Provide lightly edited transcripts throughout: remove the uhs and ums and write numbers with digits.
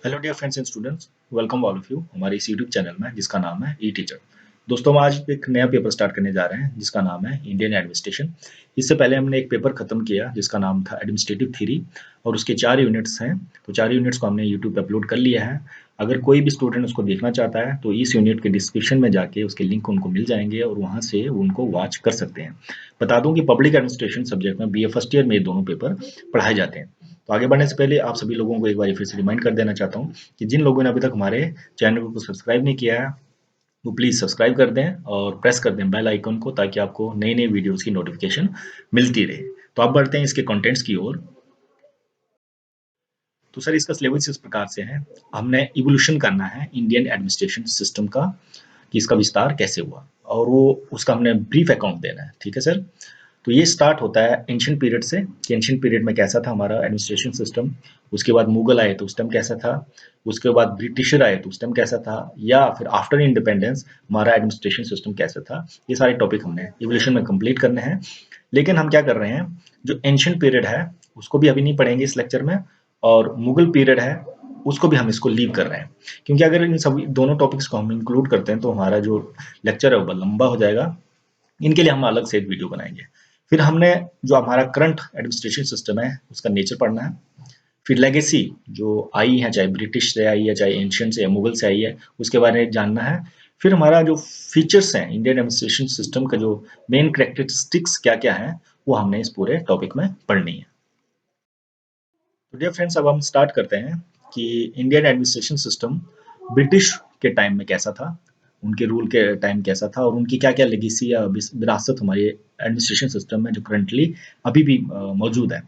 Hello dear friends and students, welcome all of you हमारे इस YouTube channel में जिसका नाम है ई टीचर। दोस्तों, हम आज एक नया पेपर स्टार्ट करने जा रहे हैं जिसका नाम है इंडियन एडमिनिस्ट्रेशन। इससे पहले हमने एक पेपर खत्म किया जिसका नाम था एडमिनिस्ट्रेटिव थ्योरी और उसके 4 यूनिट्स हैं। तो 4 यूनिट्स को हमने यूट्यूब पे अपलोड कर लिया है। अगर कोई भी स्टूडेंट उसको देखना चाहता है तो इस यूनिट के डिस्क्रिप्शन में जाके उसके लिंक उनको मिल जाएंगे और वहाँ से वो उनको वॉच कर सकते हैं। बता दूं कि पब्लिक एडमिनिस्ट्रेशन सब्जेक्ट में बीए फर्स्ट ईयर में ये दोनों पेपर पढ़ाए जाते हैं। तो आगे बढ़ने से पहले आप सभी लोगों को एक बार फिर से रिमाइंड कर देना चाहता हूँ कि जिन लोगों ने अभी तक हमारे चैनल को सब्सक्राइब नहीं किया है वो प्लीज़ सब्सक्राइब कर दें और प्रेस कर दें बेल आइकन को, ताकि आपको नई नई वीडियोस की नोटिफिकेशन मिलती रहे। तो अब बढ़ते हैं इसके कंटेंट्स की ओर। तो सर, इसका सिलेबस इस प्रकार से है। हमने इवोल्यूशन करना है इंडियन एडमिनिस्ट्रेशन सिस्टम का, कि इसका विस्तार कैसे हुआ और वो उसका हमने ब्रीफ अकाउंट देना है। ठीक है सर। तो ये स्टार्ट होता है एंशिएंट पीरियड से कि एंशिएंट पीरियड में कैसा था हमारा एडमिनिस्ट्रेशन सिस्टम। उसके बाद मुगल आए तो उस टाइम कैसा था। उसके बाद ब्रिटिशर आए तो उस टाइम कैसा था, या फिर आफ्टर इंडिपेंडेंस हमारा एडमिनिस्ट्रेशन सिस्टम कैसा था। ये सारे टॉपिक हमने इवोल्यूशन में कंप्लीट करने हैं। लेकिन हम क्या कर रहे हैं, जो एंशिएंट पीरियड है उसको भी अभी नहीं पढ़ेंगे इस लेक्चर में, और मुगल पीरियड है उसको भी हम इसको लीव कर रहे हैं। क्योंकि अगर इन सभी दोनों टॉपिक्स को हम इंक्लूड करते हैं तो हमारा जो लेक्चर है वो लंबा हो जाएगा। इनके लिए हम अलग से एक वीडियो बनाएंगे। फिर हमने जो हमारा करंट एडमिनिस्ट्रेशन सिस्टम है उसका नेचर पढ़ना है। फिर लेगेसी जो आई है, चाहे ब्रिटिश से आई है, चाहे एंशियंट से या मुगल से आई है, उसके बारे में जानना है। फिर हमारा जो फीचर्स हैं इंडियन एडमिनिस्ट्रेशन सिस्टम का, जो मेन कैरेक्टरिस्टिक्स क्या क्या है, वो हमने इस पूरे टॉपिक में पढ़नी है। तो डियर फ्रेंड्स, अब हम स्टार्ट करते हैं कि इंडियन एडमिनिस्ट्रेशन सिस्टम ब्रिटिश के टाइम में कैसा था, उनके रूल के टाइम कैसा था, और उनकी क्या क्या लेगेसी या विरासत हमारे एडमिनिस्ट्रेशन सिस्टम में जो करंटली अभी भी मौजूद है।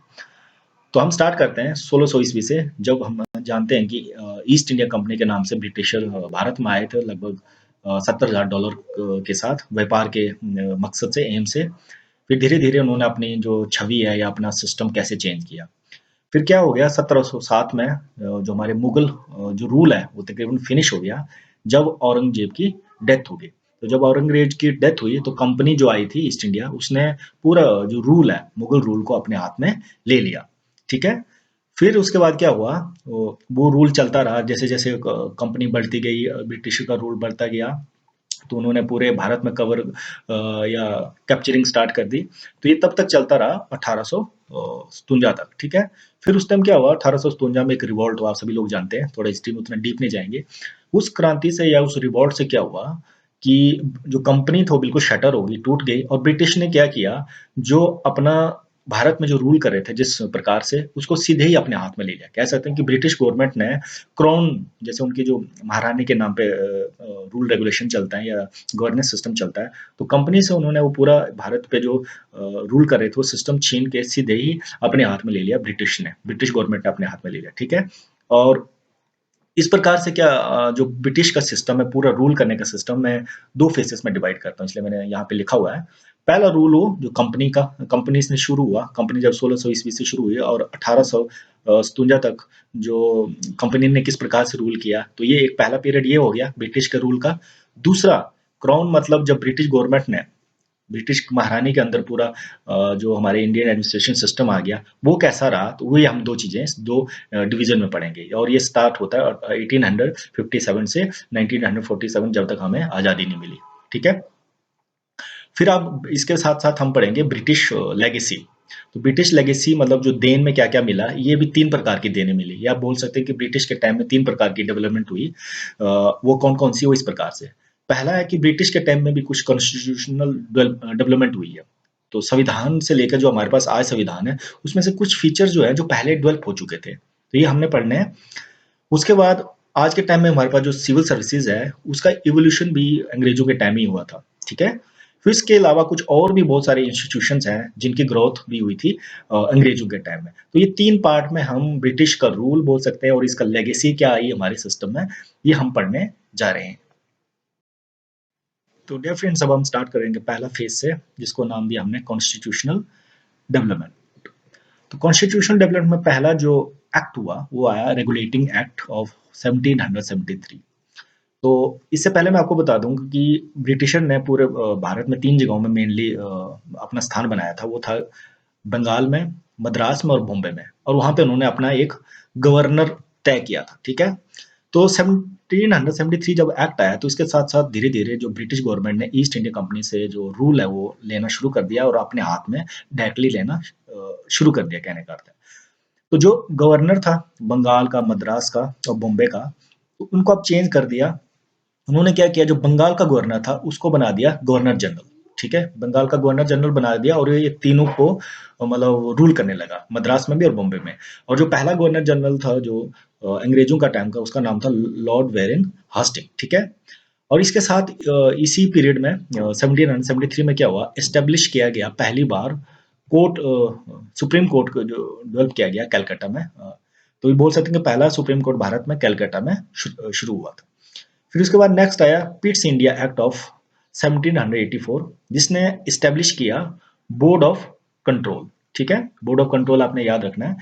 तो हम स्टार्ट करते हैं 1600 ईस्वी से, जब हम जानते हैं कि ईस्ट इंडिया कंपनी के नाम से ब्रिटिशर भारत में आए थे, लगभग $70,000 के साथ व्यापार के मकसद से, एम से। फिर धीरे धीरे उन्होंने अपनी जो छवि है या अपना सिस्टम कैसे चेंज किया। फिर क्या हो गया, 1707 में जो हमारे मुगल जो रूल है वो तकरीबन फिनिश हो गया, जब औरंगजेब की डेथ हो गई। तो जब औरंगजेब की डेथ हुई तो कंपनी जो आई थी ईस्ट इंडिया, उसने पूरा जो रूल है मुगल रूल को अपने हाथ में ले लिया। ठीक है। फिर उसके बाद क्या हुआ, वो रूल चलता रहा। जैसे जैसे कंपनी बढ़ती गई, ब्रिटिश का रूल बढ़ता गया, तो उन्होंने पूरे भारत में कवर या कैप्चरिंग स्टार्ट कर दी। तो ये तब तक चलता रहा 1857 तक। ठीक है। फिर उस टाइम क्या हुआ, 1857 में एक रिवॉल्ट हुआ, आप सभी लोग जानते हैं, थोड़ा हिस्ट्री में उतना डीप नहीं जाएंगे। उस क्रांति से या उस रिवॉल्ट से क्या हुआ कि जो कंपनी थी वो बिल्कुल शटर हो गई, टूट गई, और ब्रिटिश ने क्या किया, जो अपना भारत में जो रूल कर रहे थे जिस प्रकार से, उसको सीधे ही अपने हाथ में ले लिया। कह सकते हैं कि ब्रिटिश गवर्नमेंट ने क्राउन, जैसे उनकी जो महारानी के नाम पे रूल रेगुलेशन चलता है या गवर्नेंस सिस्टम चलता है, तो कंपनी से उन्होंने वो पूरा भारत पे जो रूल कर रहे थे वो सिस्टम छीन के सीधे ही अपने हाथ में ले लिया। ब्रिटिश गवर्नमेंट ने अपने हाथ में ले लिया। ठीक है। और इस प्रकार से क्या, जो ब्रिटिश का सिस्टम है, पूरा रूल करने का सिस्टम, मैं 2 फेजेस में डिवाइड करता हूँ, इसलिए मैंने यहाँ पे लिखा हुआ है। पहला रूल वो जो कंपनी का, कंपनी से शुरू हुआ, कंपनी जब 1600 ईस्वी से शुरू हुई और 1857 तक जो कंपनी ने किस प्रकार से रूल किया, तो ये एक पहला पीरियड ये हो गया ब्रिटिश के रूल का। दूसरा, क्राउन मतलब जब ब्रिटिश गवर्नमेंट ने ब्रिटिश महारानी के अंदर पूरा जो हमारे इंडियन एडमिनिस्ट्रेशन सिस्टम आ गया, वो कैसा रहा, तो वही हम 2 चीजें 2 डिवीजन में पढ़ेंगे। और ये स्टार्ट होता है 1857 से 1947, जब तक हमें आजादी नहीं मिली। ठीक है। फिर अब इसके साथ साथ हम पढ़ेंगे ब्रिटिश लेगेसी। तो ब्रिटिश लेगेसी मतलब जो देन में क्या क्या मिला, ये भी 3 प्रकार की देने मिली, या आप बोल सकते हैं कि ब्रिटिश के टाइम में 3 प्रकार की डेवलपमेंट हुई। वो कौन कौन सी, वो इस प्रकार से। पहला है कि ब्रिटिश के टाइम में भी कुछ कॉन्स्टिट्यूशनल डेवलपमेंट हुई है। तो संविधान से लेकर जो हमारे पास आज संविधान है, उसमें से कुछ फीचर जो है जो पहले डेवलप हो चुके थे, तो ये हमने पढ़ने हैं। उसके बाद आज के टाइम में हमारे पास जो सिविल सर्विसेज है उसका इवोल्यूशन भी अंग्रेजों के टाइम ही हुआ था। ठीक है। फिर इसके अलावा कुछ और भी बहुत सारे इंस्टीट्यूशंस हैं जिनकी ग्रोथ भी हुई थी अंग्रेजों के टाइम में। तो ये 3 पार्ट में हम ब्रिटिश का रूल बोल सकते हैं और इसका लेगेसी क्या आई हमारे सिस्टम में, ये हम पढ़ने जा रहे हैं। तो डियर फ्रेंड्स, अब हम स्टार्ट करेंगे पहला फेज से, जिसको नाम दिया हमने कॉन्स्टिट्यूशनल डेवलपमेंट। तो कॉन्स्टिट्यूशनल डेवलपमेंट में पहला जो एक्ट हुआ वो आया रेगुलेटिंग एक्ट ऑफ 1773। तो इससे पहले मैं आपको बता दूं कि ब्रिटिशर ने पूरे भारत में 3 जगहों में मेनली अपना स्थान बनाया था। वो था बंगाल में, मद्रास में और बॉम्बे में, और वहां पे उन्होंने अपना एक गवर्नर तय किया था, ठीक है। तो 1773 जब एक्ट आया तो इसके साथ साथ धीरे धीरे जो ब्रिटिश गवर्नमेंट ने ईस्ट इंडिया कंपनी से जो रूल है वो लेना शुरू कर दिया और अपने हाथ में डायरेक्टली लेना शुरू कर दिया, कहने का अर्थ है। तो जो गवर्नर था बंगाल का, मद्रास का और बॉम्बे का, तो उनको अब चेंज कर दिया। उन्होंने क्या किया, जो बंगाल का गवर्नर था उसको बना दिया गवर्नर जनरल, ठीक है। बंगाल का गवर्नर जनरल बना दिया और ये तीनों को मतलब रूल करने लगा, मद्रास में भी और बॉम्बे में। और जो पहला गवर्नर जनरल था जो अंग्रेजों का टाइम का, उसका नाम था लॉर्ड वेरिन हास्टिंग, ठीक है। और इसके साथ इसी पीरियड में 1773 में क्या हुआ, एस्टेब्लिश किया गया पहली बार कोर्ट, सुप्रीम कोर्ट को जो डेवलप किया गया कलकत्ता में। तो ये बोल सकते हैं कि पहला सुप्रीम कोर्ट भारत में कलकत्ता में शुरू हुआ था। फिर उसके बाद नेक्स्ट आया पिट्स इंडिया एक्ट ऑफ 1784, जिसने इस्टेब्लिश किया बोर्ड ऑफ कंट्रोल, ठीक है। बोर्ड ऑफ कंट्रोल आपने याद रखना है।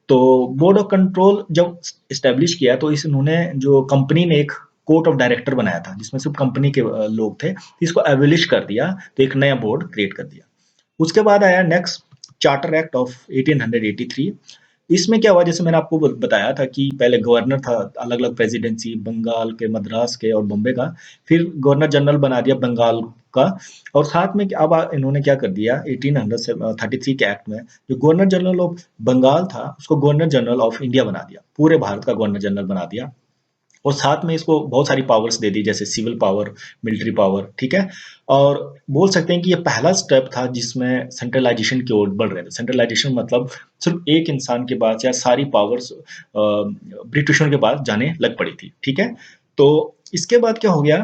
तो बोर्ड ऑफ कंट्रोल जब इस्टेब्लिश किया तो इस उन्होंने जो कंपनी ने एक कोर्ट ऑफ डायरेक्टर बनाया था जिसमें सिर्फ कंपनी के लोग थे, इसको एबलिश कर दिया, तो एक नया बोर्ड क्रिएट कर दिया। उसके बाद आया नेक्स्ट चार्टर एक्ट ऑफ 1883। इसमें क्या हुआ, जैसे मैंने आपको बताया था कि पहले गवर्नर था, अलग अलग प्रेसिडेंसी, बंगाल के, मद्रास के और बॉम्बे का। फिर गवर्नर जनरल बना दिया बंगाल का। और साथ में अब इन्होंने क्या कर दिया 1833 के एक्ट में, जो गवर्नर जनरल ऑफ बंगाल था उसको गवर्नर जनरल ऑफ इंडिया बना दिया, पूरे भारत का गवर्नर जनरल बना दिया। और साथ में इसको बहुत सारी पावर्स दे दी, जैसे सिविल पावर, मिलिट्री पावर, ठीक है। और बोल सकते हैं कि ये पहला स्टेप था जिसमें सेंट्रलाइजेशन की ओर बढ़ रहे थे। सेंट्रलाइजेशन मतलब सिर्फ एक इंसान के पास या सारी पावर्स ब्रिटिशों के पास जाने लग पड़ी थी, ठीक है। तो इसके बाद क्या हो गया,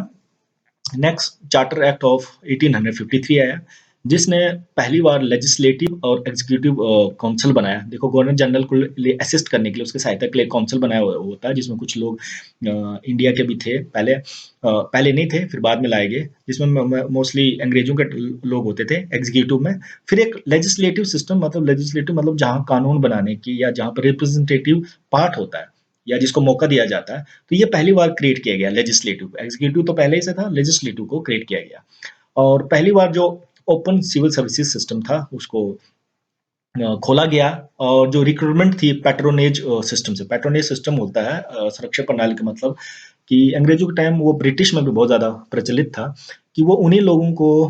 नेक्स्ट चार्टर एक्ट ऑफ 1853 आया, जिसने पहली बार लेजिस्लेटिव और एग्जीक्यूटिव काउंसिल बनाया। देखो, गवर्नर जनरल को असिस्ट करने के लिए, उसके सहायता के लिए काउंसिल बनाया होता है, जिसमें कुछ लोग इंडिया के भी थे, पहले नहीं थे, फिर बाद में लाए गए, जिसमें मोस्टली अंग्रेजों के लोग होते थे एग्जीक्यूटिव में। फिर एक लेजिस्लेटिव सिस्टम, मतलब लेजिस्लेटिव मतलब जहाँ कानून बनाने की या जहाँ पर रिप्रेजेंटेटिव पार्ट होता है या जिसको मौका दिया जाता है, तो ये पहली बार क्रिएट किया गया लेजिस्लेटिव। एग्जीक्यूटिव तो पहले ही से था, लेजिस्लेटिव को क्रिएट किया गया। और पहली बार जो ओपन सिविल सर्विसेज सिस्टम था उसको खोला गया। और जो रिक्रूटमेंट थी पैट्रोनेज सिस्टम से, पैट्रोनेज सिस्टम होता है सुरक्षा प्रणाली का मतलब कि अंग्रेजों के टाइम वो ब्रिटिश में भी बहुत ज़्यादा प्रचलित था कि वो उन्हीं लोगों को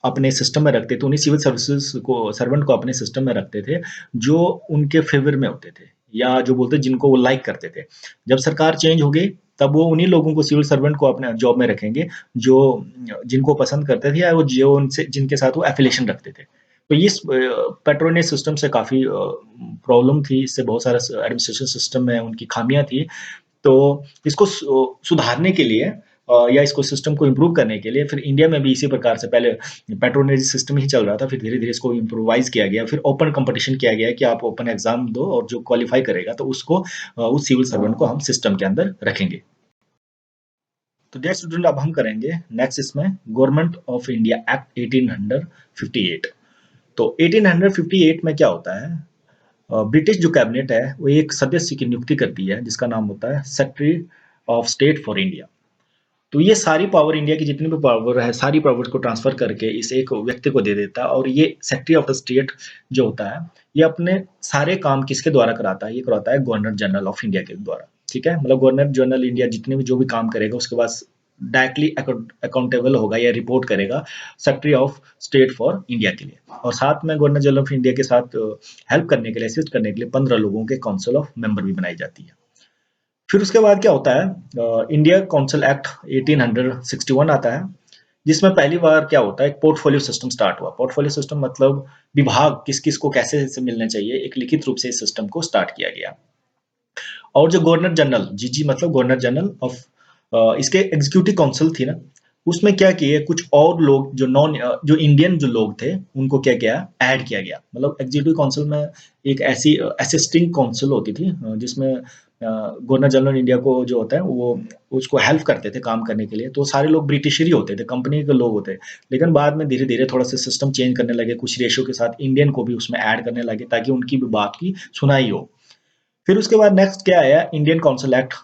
अपने सिस्टम में रखते थे, उन्हीं सिविल सर्विसेज को, सर्वेंट को अपने सिस्टम में रखते थे जो उनके फेवर में होते थे, या जो बोलते जिनको वो लाइक करते थे। जब सरकार चेंज हो गई तब वो उन्हीं लोगों को, सिविल सर्वेंट को अपने जॉब में रखेंगे जो जिनको पसंद करते थे या वो जो उनसे जिनके साथ वो एफिलिएशन रखते थे। तो इस पैट्रोनेज सिस्टम से काफ़ी प्रॉब्लम थी, इससे बहुत सारा एडमिनिस्ट्रेशन सिस्टम में उनकी खामियां थी। तो इसको सुधारने के लिए या इसको सिस्टम को इम्प्रूव करने के लिए फिर इंडिया में भी इसी प्रकार से पहले पैट्रोनेज सिस्टम ही चल रहा था, फिर धीरे धीरे इसको इम्प्रोवाइज किया गया, फिर ओपन कंपटीशन किया गया कि आप ओपन एग्जाम दो और जो क्वालिफाई करेगा तो उसको उस सिविल सर्वेंट को हम सिस्टम के अंदर रखेंगे। तो डियर स्टूडेंट, अब हम करेंगे नेक्स्ट इसमें गवर्नमेंट ऑफ इंडिया एक्ट 1858। तो 1858 में क्या होता है, ब्रिटिश जो कैबिनेट है वो एक सदस्य की नियुक्ति करती है जिसका नाम होता है secretary of state for India. तो ये सारी पावर, इंडिया की जितनी भी पावर है, सारी पावर को ट्रांसफर करके इस एक व्यक्ति को दे देता है। और ये सेक्रेटरी ऑफ द स्टेट जो होता है, ये अपने सारे काम किसके द्वारा कराता है, ये कराता है गवर्नर जनरल ऑफ इंडिया के द्वारा, ठीक है। मतलब गवर्नर जनरल इंडिया जितने भी जो भी काम करेगा उसके पास डायरेक्टली अकाउंटेबल होगा या रिपोर्ट करेगा secretary of state for India के लिए। और साथ में गवर्नर जनरल ऑफ इंडिया के साथ हेल्प करने के लिए, असिस्ट करने के लिए 15 लोगों के काउंसिल ऑफ मेंबर भी बनाई जाती है। फिर उसके बाद क्या होता है, इंडिया काउंसिल एक्ट 1861 आता है, जिसमें पहली बार क्या होता है, एक पोर्टफोलियो सिस्टम स्टार्ट हुआ। पोर्टफोलियो सिस्टम मतलब विभाग किस किस को कैसे से मिलने चाहिए, एक लिखित रूप से इस सिस्टम को स्टार्ट किया गया। और जो गवर्नर जनरल, जीजी मतलब गवर्नर जनरल ऑफ, इसके एग्जीक्यूटिव काउंसिल थी ना, उसमें क्या किए, कुछ और लोग जो जो इंडियन जो लोग थे उनको क्या किया, ऐड किया गया। मतलब एग्जीक्यूटिव काउंसिल में एक ऐसी असिस्टिंग काउंसिल होती थी जिसमें गवर्नर जनरल इंडिया को जो होता है वो उसको हेल्प करते थे काम करने के लिए। तो सारे लोग ब्रिटिश ही होते थे, कंपनी के लोग होते। लेकिन बाद में धीरे धीरे थोड़ा सा सिस्टम चेंज करने लगे, कुछ रेशो के साथ इंडियन को भी उसमें ऐड करने लगे ताकि उनकी भी बात की सुनाई हो। फिर उसके बाद नेक्स्ट क्या आया, इंडियन काउंसिल एक्ट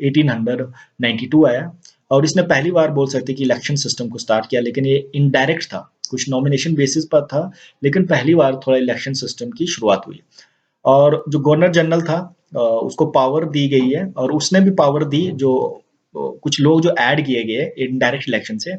1892 आया। और इसने पहली बार बोल सकते कि इलेक्शन सिस्टम को स्टार्ट किया, लेकिन ये इनडायरेक्ट था, कुछ नॉमिनेशन बेसिस पर था, लेकिन पहली बार थोड़ा इलेक्शन सिस्टम की शुरुआत हुई। और जो गवर्नर जनरल था उसको पावर दी गई है और उसने भी पावर दी जो कुछ लोग जो ऐड किए गए इनडायरेक्ट इलेक्शन से,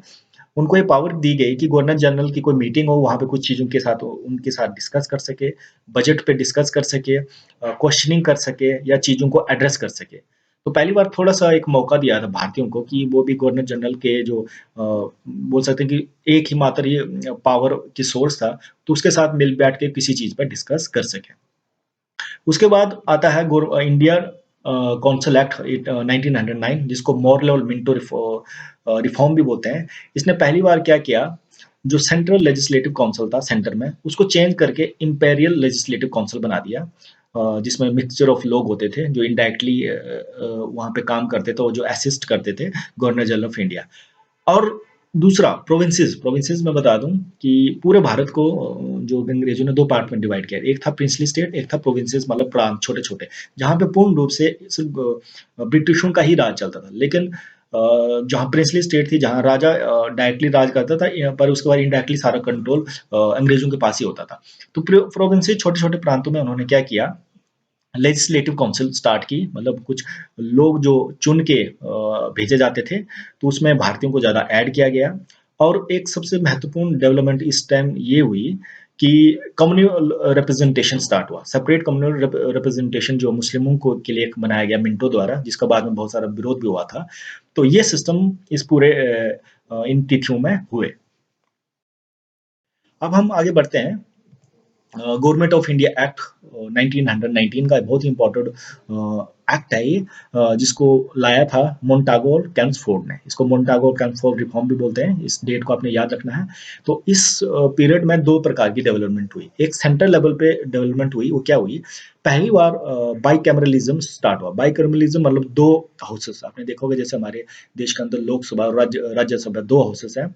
उनको ये पावर दी गई कि गवर्नर जनरल की कोई मीटिंग हो, वहाँ पे कुछ चीज़ों के साथ उनके साथ डिस्कस कर सके, बजट पे डिस्कस कर सके, क्वेश्चनिंग कर सके या चीज़ों को एड्रेस कर सके। तो पहली बार थोड़ा-सा एक मौका दिया था भारतीयों को कि वो भी गवर्नर जनरल के जो बोल सकते हैं कि एक ही मात्र ये पावर की सोर्स था, तो उसके साथ मिल बैठ के किसी चीज़ पे डिस्कस कर सकें। उसके बाद आता है इंडिया काउंसिल एक्ट 1909 जिसको मॉरले और मिंटो रिफॉर्म भी बोलते हैं। इसने पहली बार क्या किया, जो सेंट्रल लेजिस्लेटिव काउंसिल था सेंटर में, उसको चेंज करके इंपेरियल लेजिस्लेटिव काउंसिल बना दिया, जिसमें मिक्सचर ऑफ लोग होते थे जो इनडायरेक्टली वहाँ पे काम करते थे और जो असिस्ट करते थे गवर्नर जनरल ऑफ इंडिया। और दूसरा प्रोविंसेस प्रोविंसेस में बता दूं कि पूरे भारत को जो अंग्रेजों ने दो पार्ट में डिवाइड किया, एक था प्रिंसली स्टेट, एक था प्रोविंसेस मतलब प्रांत छोटे छोटे, जहाँ पे पूर्ण रूप से सिर्फ ब्रिटिशों का ही राज चलता था। लेकिन जहाँ प्रिंसली स्टेट थी, जहाँ राजा डायरेक्टली राज करता था, पर उसके बाद इनडायरेक्टली सारा कंट्रोल अंग्रेजों के पास ही होता था। तो प्रोविंसेस छोटे छोटे प्रांतों में उन्होंने क्या किया, लेजिस्लेटिव काउंसिल स्टार्ट की, मतलब कुछ लोग जो चुन के भेजे जाते थे, तो उसमें भारतीयों को ज़्यादा ऐड किया गया। और एक सबसे महत्वपूर्ण डेवलपमेंट इस टाइम ये हुई कि कम्युनल रिप्रेजेंटेशन स्टार्ट हुआ। सेपरेट कम्युनल रिप्रेजेंटेशन जो मुस्लिमों को के लिए एक बनाया गया मिंटो द्वारा, जिसका बाद में बहुत सारा विरोध भी हुआ था। तो ये सिस्टम इस पूरे इन तिथियों में हुए। अब हम आगे बढ़ते हैं। गवर्नमेंट ऑफ इंडिया एक्ट 1919 का बहुत ही इम्पोर्टेंट एक्ट है ये, जिसको लाया था मोंटागो और कैम्सफोर्ड ने। इसको मोंटागो और कैम्सफोर्ड रिफॉर्म भी बोलते हैं, इस डेट को आपने याद रखना है। तो इस पीरियड में दो प्रकार की डेवलपमेंट हुई। एक सेंट्रल लेवल पे डेवलपमेंट हुई, वो क्या हुई, पहली बार बाइकैमरलिज्म स्टार्ट हुआ। बाइकैमरलिज्म मतलब दो हाउसेस, आपने देखोगे जैसे हमारे देश के अंदर लोकसभा और राज्यसभा दो हाउसेस हैं।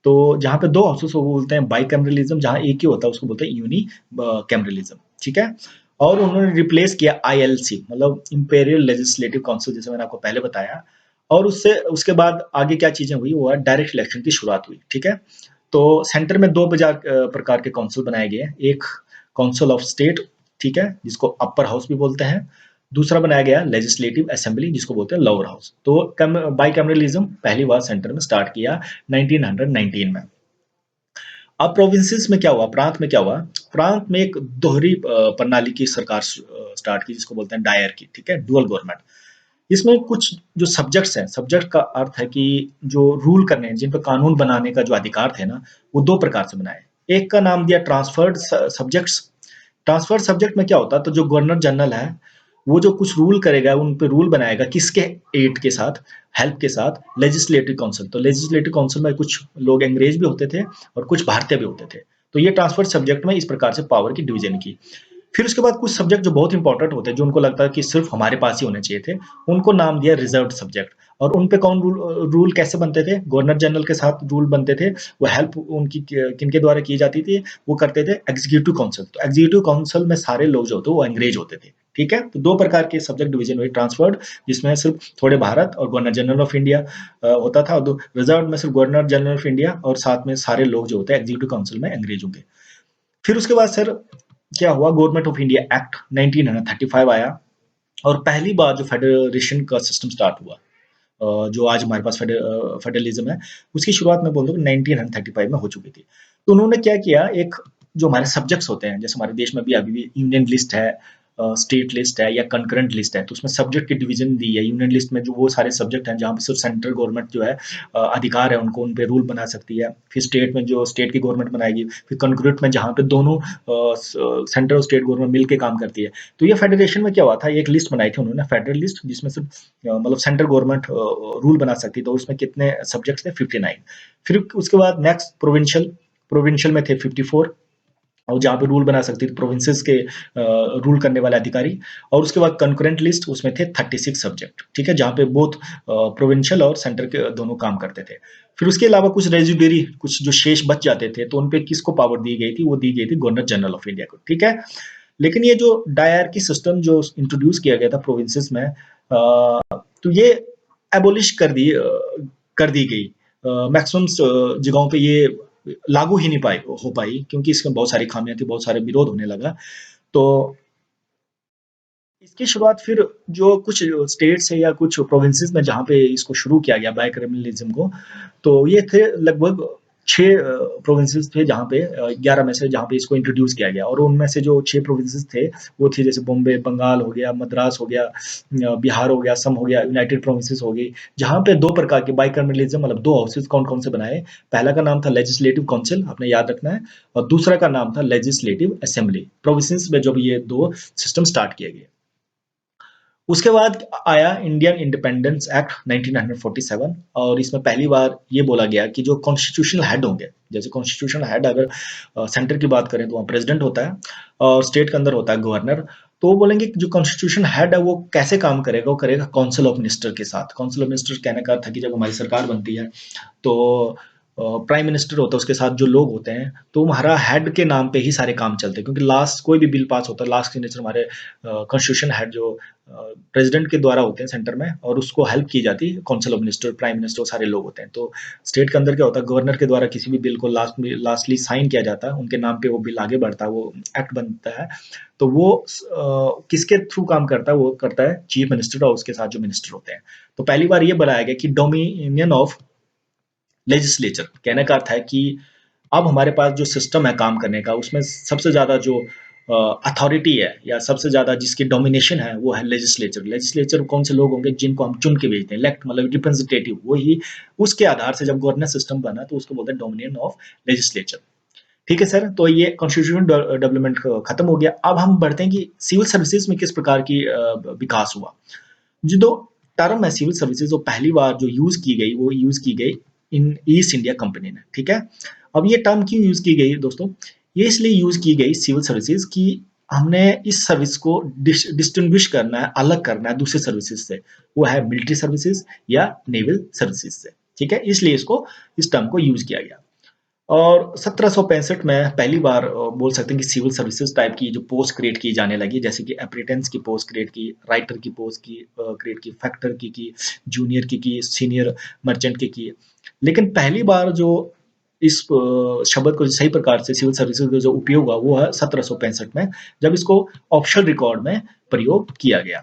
तो जहाँ पे दो हाउसेस को बोलते हैं बाइकैमरलिज्म, जहाँ एक ही होता है उसको बोलते हैं यूनी कैमरलिज्म, ठीक है। और उन्होंने रिप्लेस किया आईएलसी मतलब इंपेरियल लेजिस्लेटिव काउंसिल, जैसे मैंने आपको पहले बताया। और उससे उसके बाद आगे क्या चीजें हुई, वो डायरेक्ट इलेक्शन की शुरुआत हुई, ठीक है। तो सेंटर में दो प्रकार के काउंसिल बनाए गए, एक काउंसिल ऑफ स्टेट, ठीक है, जिसको अपर हाउस भी बोलते हैं। दूसरा बनाया गया लेजिस्लेटिव असेंबली, जिसको बोलते हैं लोअर हाउस। तो बाइकैमरलिज्म पहली बार सेंटर में स्टार्ट किया 1919 में। अब प्रोविंसेस में क्या हुआ, प्रांत में क्या हुआ, प्रांत में एक दोहरी प्रणाली की सरकार स्टार्ट की, जिसको बोलते हैं डायर की, ठीक है, डुअल गवर्नमेंट। इसमें कुछ जो सब्जेक्ट्स हैं, सब्जेक्ट का अर्थ है कि जो रूल करने हैं, जिन पर कानून बनाने का जो अधिकार थे ना, वो दो प्रकार से बनाए। एक का नाम दिया ट्रांसफर्ड सब्जेक्ट्स। ट्रांसफर सब्जेक्ट में क्या होता है, तो जो गवर्नर जनरल है, वो जो कुछ रूल करेगा, उन पे रूल बनाएगा, किसके एड के साथ, हेल्प के साथ, लेजिस्लेटिव काउंसिल। तो लेजिस्लेटिव काउंसिल में कुछ लोग अंग्रेज भी होते थे और कुछ भारतीय भी होते थे। तो ये ट्रांसफर सब्जेक्ट में इस प्रकार से पावर की डिवीजन की। फिर उसके बाद कुछ सब्जेक्ट जो बहुत इंपॉर्टेंट होते हैं, जो उनको लगता है कि सिर्फ हमारे पास ही होने चाहिए थे, उनको नाम दिया रिजर्व सब्जेक्ट। और उन पे कौन रूल कैसे बनते थे, गवर्नर जनरल के साथ रूल बनते थे। वो हेल्प उनकी किनके द्वारा की जाती थी, वो करते थे एग्जीक्यूटिव काउंसिल। तो एग्जीक्यूटिव काउंसिल में सारे लोग जो होते वो अंग्रेज होते थे, ठीक है। तो दो प्रकार के सब्जेक्ट डिवीजन हुए, ट्रांसफर्ड जिसमें सिर्फ थोड़े भारत और गवर्नर जनरल ऑफ इंडिया होता था, और रिजर्व में सिर्फ गवर्नर जनरल ऑफ इंडिया और साथ में सारे लोग जो होते हैं एग्जीक्यूटिव काउंसिल में अंग्रेजों के। फिर उसके बाद सर क्या हुआ, गवर्नमेंट ऑफ इंडिया एक्ट 1935 आया और पहली बार जो फेडरेशन का सिस्टम स्टार्ट हुआ, जो आज हमारे पास फेडरलिज्म है, उसकी शुरुआत मैं बोल दूं 1935 में हो चुकी थी। तो उन्होंने क्या किया, एक जो हमारे सब्जेक्ट्स होते हैं, जैसे हमारे देश में भी अभी भी यूनियन लिस्ट है, स्टेट लिस्ट है या कंकरेंट लिस्ट है, तो उसमें सब्जेक्ट की डिवीजन दी है। यूनियन लिस्ट में जो वो सारे सब्जेक्ट हैं जहाँ पे सिर्फ सेंट्रल गवर्नमेंट जो है अधिकार है उनको, उन पे रूल बना सकती है। फिर स्टेट में जो स्टेट की गवर्नमेंट बनाएगी, फिर कंकरेंट में जहाँ पे दोनों सेंट्रल और स्टेट गवर्नमेंट मिलकर काम करती है। तो ये फेडरेशन में क्या हुआ था, एक लिस्ट बनाई थी उन्होंने फेडरल लिस्ट, जिसमें सिर्फ मतलब सेंट्रल गवर्नमेंट रूल बना सकती, तो उसमें कितने सब्जेक्ट्स थे, 59। फिर उसके बाद नेक्स्ट प्रोविंशियल, प्रोविंशियल में थे 54, और जहाँ पे रूल बना सकती थी प्रोविंसेस के रूल करने वाले अधिकारी। और उसके बाद कंकरेंट लिस्ट, उसमें थे 36 सब्जेक्ट, ठीक है, जहाँ पे बोथ प्रोविंशियल और सेंटर के दोनों काम करते थे। फिर उसके अलावा कुछ रेजिडरी, कुछ जो शेष बच जाते थे, तो उन पे किसको पावर दी गई थी, वो दी गई थी गवर्नर जनरल ऑफ इंडिया को, ठीक है। लेकिन ये जो डायरकी सिस्टम जो इंट्रोड्यूस किया गया था प्रोविंसेस में, तो ये एबोलिश कर दी गई। मैक्सिमम जगहों पे ये लागू ही नहीं हो पाई, क्योंकि इसमें बहुत सारी खामियां थी, बहुत सारे विरोध होने लगा। तो इसकी शुरुआत फिर जो कुछ स्टेट्स है या कुछ प्रोविंसेस में जहाँ पे इसको शुरू किया गया बाइकैमरलिज्म को, तो ये थे लगभग 6 प्रोविंसेस थे जहाँ पे 11 में से जहाँ पे इसको इंट्रोड्यूस किया गया, और उनमें से जो 6 प्रोविंसेस थे वो थे जैसे बॉम्बे, बंगाल हो गया, मद्रास हो गया, बिहार हो गया, असम हो गया, यूनाइटेड प्रोविंसेस हो गई, जहाँ पे 2 प्रकार के बाइकैमरलिज्म मतलब 2 हाउसेस कौन-कौन से बनाए। पहला का नाम था लेजिस्लेटिव काउंसिल, आपने याद रखना है, और दूसरा का नाम था लेजिस्लेटिव असेंबली। प्रोविंसेस में जब ये 2 सिस्टम स्टार्ट किए गए। उसके बाद आया इंडियन इंडिपेंडेंस एक्ट 1947, और इसमें पहली बार ये बोला गया कि जो कॉन्स्टिट्यूशनल हेड होंगे, जैसे कॉन्स्टिट्यूशनल हेड अगर सेंटर की बात करें तो वहाँ प्रेसिडेंट होता है और स्टेट के अंदर होता है गवर्नर। तो वो बोलेंगे कि जो कॉन्स्टिट्यूशन हेड है वो कैसे काम करेगा, वो करेगा काउंसिल ऑफ मिनिस्टर के साथ। काउंसिल ऑफ मिनिस्टर कहने का अर्थ है कि जब हमारी सरकार बनती है तो प्राइम मिनिस्टर होता है, उसके साथ जो लोग होते हैं, तो हमारा हेड के नाम पे ही सारे काम चलते हैं, क्योंकि लास्ट कोई भी बिल पास होता है लास्ट सिग्नेचर हमारे कॉन्स्टिट्यूशन हेड जो प्रेसिडेंट के द्वारा होते हैं सेंटर में, और उसको हेल्प की जाती है council of minister, prime minister, सारे लोग होते हैं। तो स्टेट के अंदर क्या होता है, गवर्नर के द्वारा किसी भी बिल को लास्टली साइन किया जाता है, उनके नाम पे वो बिल आगे बढ़ता है, वो एक्ट बनता है। तो वो किसके थ्रू काम करता है, वो करता है चीफ मिनिस्टर और उसके साथ जो मिनिस्टर होते हैं। तो पहली बार ये बनाया गया कि डोमिनियन ऑफ लेजिस्लेचर, कहने का अर्थ है कि अब हमारे पास जो सिस्टम है काम करने का, उसमें सबसे ज़्यादा जो अथॉरिटी है या सबसे ज़्यादा जिसकी डोमिनेशन है वो है लेजिस्लेचर। लेजिस्लेचर कौन से लोग होंगे, जिनको हम चुन के भेजते हैं, इलेक्ट मतलब रिप्रेजेंटेटिव, वही उसके आधार से जब गवर्नेंस सिस्टम बना तो उसको बोलते हैं डोमिनियन ऑफ लेजिस्लेचर। ठीक है सर, तो ये कॉन्स्टिट्यूशन डेवलपमेंट खत्म हो गया। अब हम बढ़ते हैं कि सिविल सर्विसेज में किस प्रकार की विकास हुआ। जो दो टर्म है सिविल सर्विसेज, वो पहली बार जो यूज की गई वो यूज की गई इन ईस्ट इंडिया कंपनी ने। ठीक है, अब ये टर्म क्यों यूज की गई दोस्तों, ये इसलिए यूज की गई सिविल सर्विसेज कि हमने इस सर्विस को डिस्टिंग्विश करना है, अलग करना है दूसरे सर्विसेज से, वो है मिलिट्री सर्विसेज या नेवल सर्विसेज से। ठीक है, इसलिए इसको इस टर्म को यूज किया गया। और 1765 में पहली बार बोल सकते हैं कि सिविल सर्विसेज टाइप की जो पोस्ट क्रिएट की जाने लगी, जैसे कि अप्रेंटिस की पोस्ट क्रिएट की, राइटर की पोस्ट की क्रिएट की, फैक्टर की, जूनियर की, सीनियर मर्चेंट की। लेकिन पहली बार जो इस शब्द को सही प्रकार से सिविल सर्विसेज का जो उपयोग हुआ वो है 1765 में, जब इसको ऑफिशियल रिकॉर्ड में प्रयोग किया गया।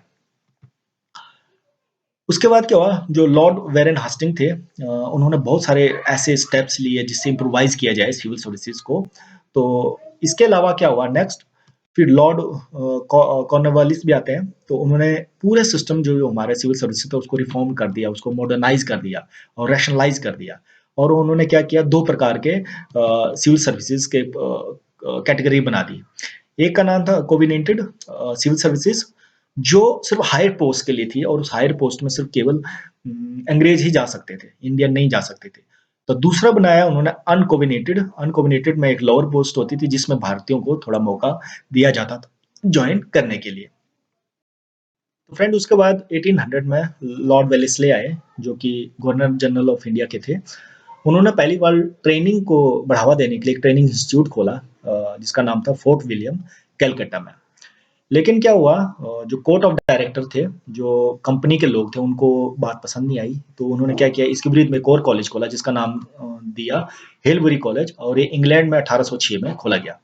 उसके बाद क्या हुआ, जो लॉर्ड वेरेन हास्टिंग थे, उन्होंने बहुत सारे ऐसे स्टेप्स लिए जिससे इम्प्रोवाइज किया जाए सिविल सर्विसेज को। तो इसके अलावा क्या हुआ नेक्स्ट, फिर लॉर्ड कॉर्नवालिस भी आते हैं, तो उन्होंने पूरे सिस्टम जो हमारे सिविल सर्विसेज था उसको रिफॉर्म कर दिया, उसको मॉडर्नाइज कर दिया और रैशनलाइज कर दिया। और उन्होंने क्या किया, 2 प्रकार के सिविल सर्विसेज के कैटेगरी बना दी। एक का नाम था कोविनेंटेड सिविल सर्विसेज, जो सिर्फ हायर पोस्ट के लिए थी, और उस हायर पोस्ट में सिर्फ केवल अंग्रेज ही जा सकते थे, इंडियन नहीं जा सकते थे। तो दूसरा बनाया उन्होंने अनकोविनेटेड। अनकोविनेटेड में एक लोअर पोस्ट होती थी जिसमें भारतीयों को थोड़ा मौका दिया जाता था ज्वाइन करने के लिए। तो फ्रेंड उसके बाद 1800 में लॉर्ड वेलेस्ले आए, जो कि गवर्नर जनरल ऑफ इंडिया के थे। उन्होंने पहली बार ट्रेनिंग को बढ़ावा देने के लिए एक ट्रेनिंग इंस्टीट्यूट खोला, जिसका नाम था फोर्ट विलियम, कलकत्ता में। लेकिन क्या हुआ, जो कोर्ट ऑफ डायरेक्टर थे, जो कंपनी के लोग थे, उनको बात पसंद नहीं आई। तो उन्होंने क्या किया, इसके विरुद्ध में एक और कॉलेज खोला जिसका नाम दिया हेलबरी कॉलेज, और ये इंग्लैंड में 1806 में खोला गया।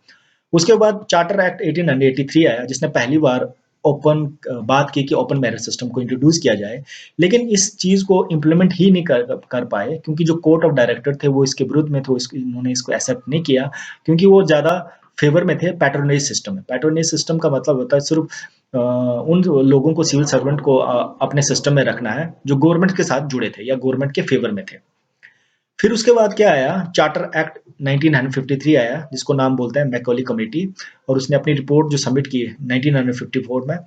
उसके बाद चार्टर एक्ट 1883 आया, जिसने पहली बार ओपन बात की कि ओपन मैरिज सिस्टम को इंट्रोड्यूस किया जाए। लेकिन इस चीज को इम्प्लीमेंट ही नहीं कर पाए, क्योंकि जो कोर्ट ऑफ डायरेक्टर थे वो इसके विरुद्ध में थे, इन्होंने इसको एक्सेप्ट नहीं किया, क्योंकि वो ज्यादा फेवर में थे पैट्रोनेज सिस्टम में। पैट्रोनेज सिस्टम का मतलब होता है सिर्फ उन लोगों को, सिविल सर्वेंट को अपने सिस्टम में रखना है जो गवर्नमेंट के साथ जुड़े थे या गवर्नमेंट के फेवर में थे। फिर उसके बाद क्या आया, चार्टर एक्ट 1953 आया, जिसको नाम बोलते हैं मैकॉली कमेटी, और उसने अपनी रिपोर्ट जो सबमिट की 1954 में,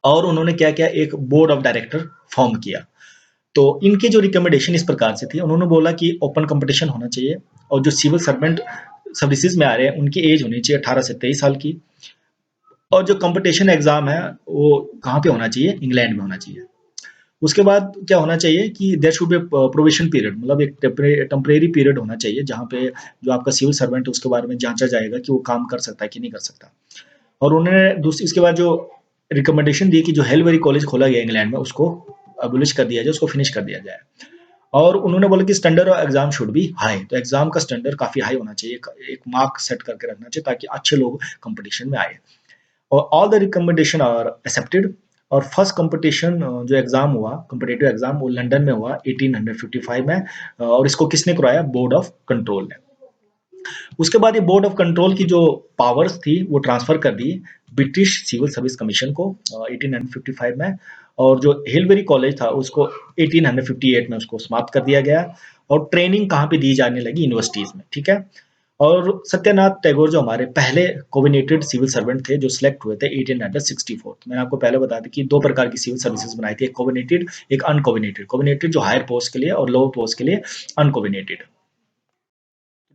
और उन्होंने क्या किया, एक बोर्ड ऑफ डायरेक्टर फॉर्म किया। तो इनके जो रिकमेंडेशन इस प्रकार से थी, उन्होंने बोला कि ओपन कंपटीशन होना चाहिए, और जो सिविल सर्वेंट सर्विसेज में आ रहे हैं उनकी एज होनी चाहिए 18 से 23 साल की, और जो कंपटीशन एग्जाम है वो कहाँ पे होना चाहिए, इंग्लैंड में होना चाहिए। उसके बाद क्या होना चाहिए कि there should be probation period, मतलब एक टेम्परेरी पीरियड होना चाहिए जहाँ पे जो आपका सिविल सर्वेंट है उसके बारे में जांचा जाएगा कि वो काम कर सकता है कि नहीं कर सकता। और उन्होंने दूसरी इसके बाद जो रिकमेंडेशन दी कि जो हेलबरी कॉलेज खोला गया इंग्लैंड में उसको अबोलिश कर दिया जाए, उसको फिनिश कर दिया जाए। और उन्होंने बोला कि standard of exam should be high, तो एग्जाम का स्टैंडर्ड काफी हाई होना चाहिए, एक मार्क सेट करके रखना चाहिए ताकि अच्छे लोग कंपटीशन में आए। और all the recommendation are accepted. और फर्स्ट कंपटीशन जो एग्जाम हुआ, कॉम्पिटिटिव एग्जाम, वो लंदन में हुआ 1855 में। और इसको किसने करवाया? बोर्ड ऑफ कंट्रोल ने। उसके बाद ये बोर्ड ऑफ कंट्रोल की जो पावर्स थी वो ट्रांसफर कर दी ब्रिटिश सिविल सर्विस कमीशन को 1855 में। और जो हिलबेरी कॉलेज था उसको 1858 में उसको समाप्त कर दिया गया। और ट्रेनिंग कहाँ पे दी जाने लगी? यूनिवर्सिटीज में, ठीक है। और सत्यनाथ टैगोर जो हमारे पहले कोविनेटेड सिविल सर्वेंट थे जो सिलेक्ट हुए थे 1864। मैंने आपको पहले बता दी कि दो प्रकार की सिविल सर्विसेज बनाई थी, एक कोविनेटेड, एक अनकोविनेटेड। कोविनेटेड जो हायर पोस्ट के लिए और लोअर पोस्ट के लिए अनकोविनेटेड।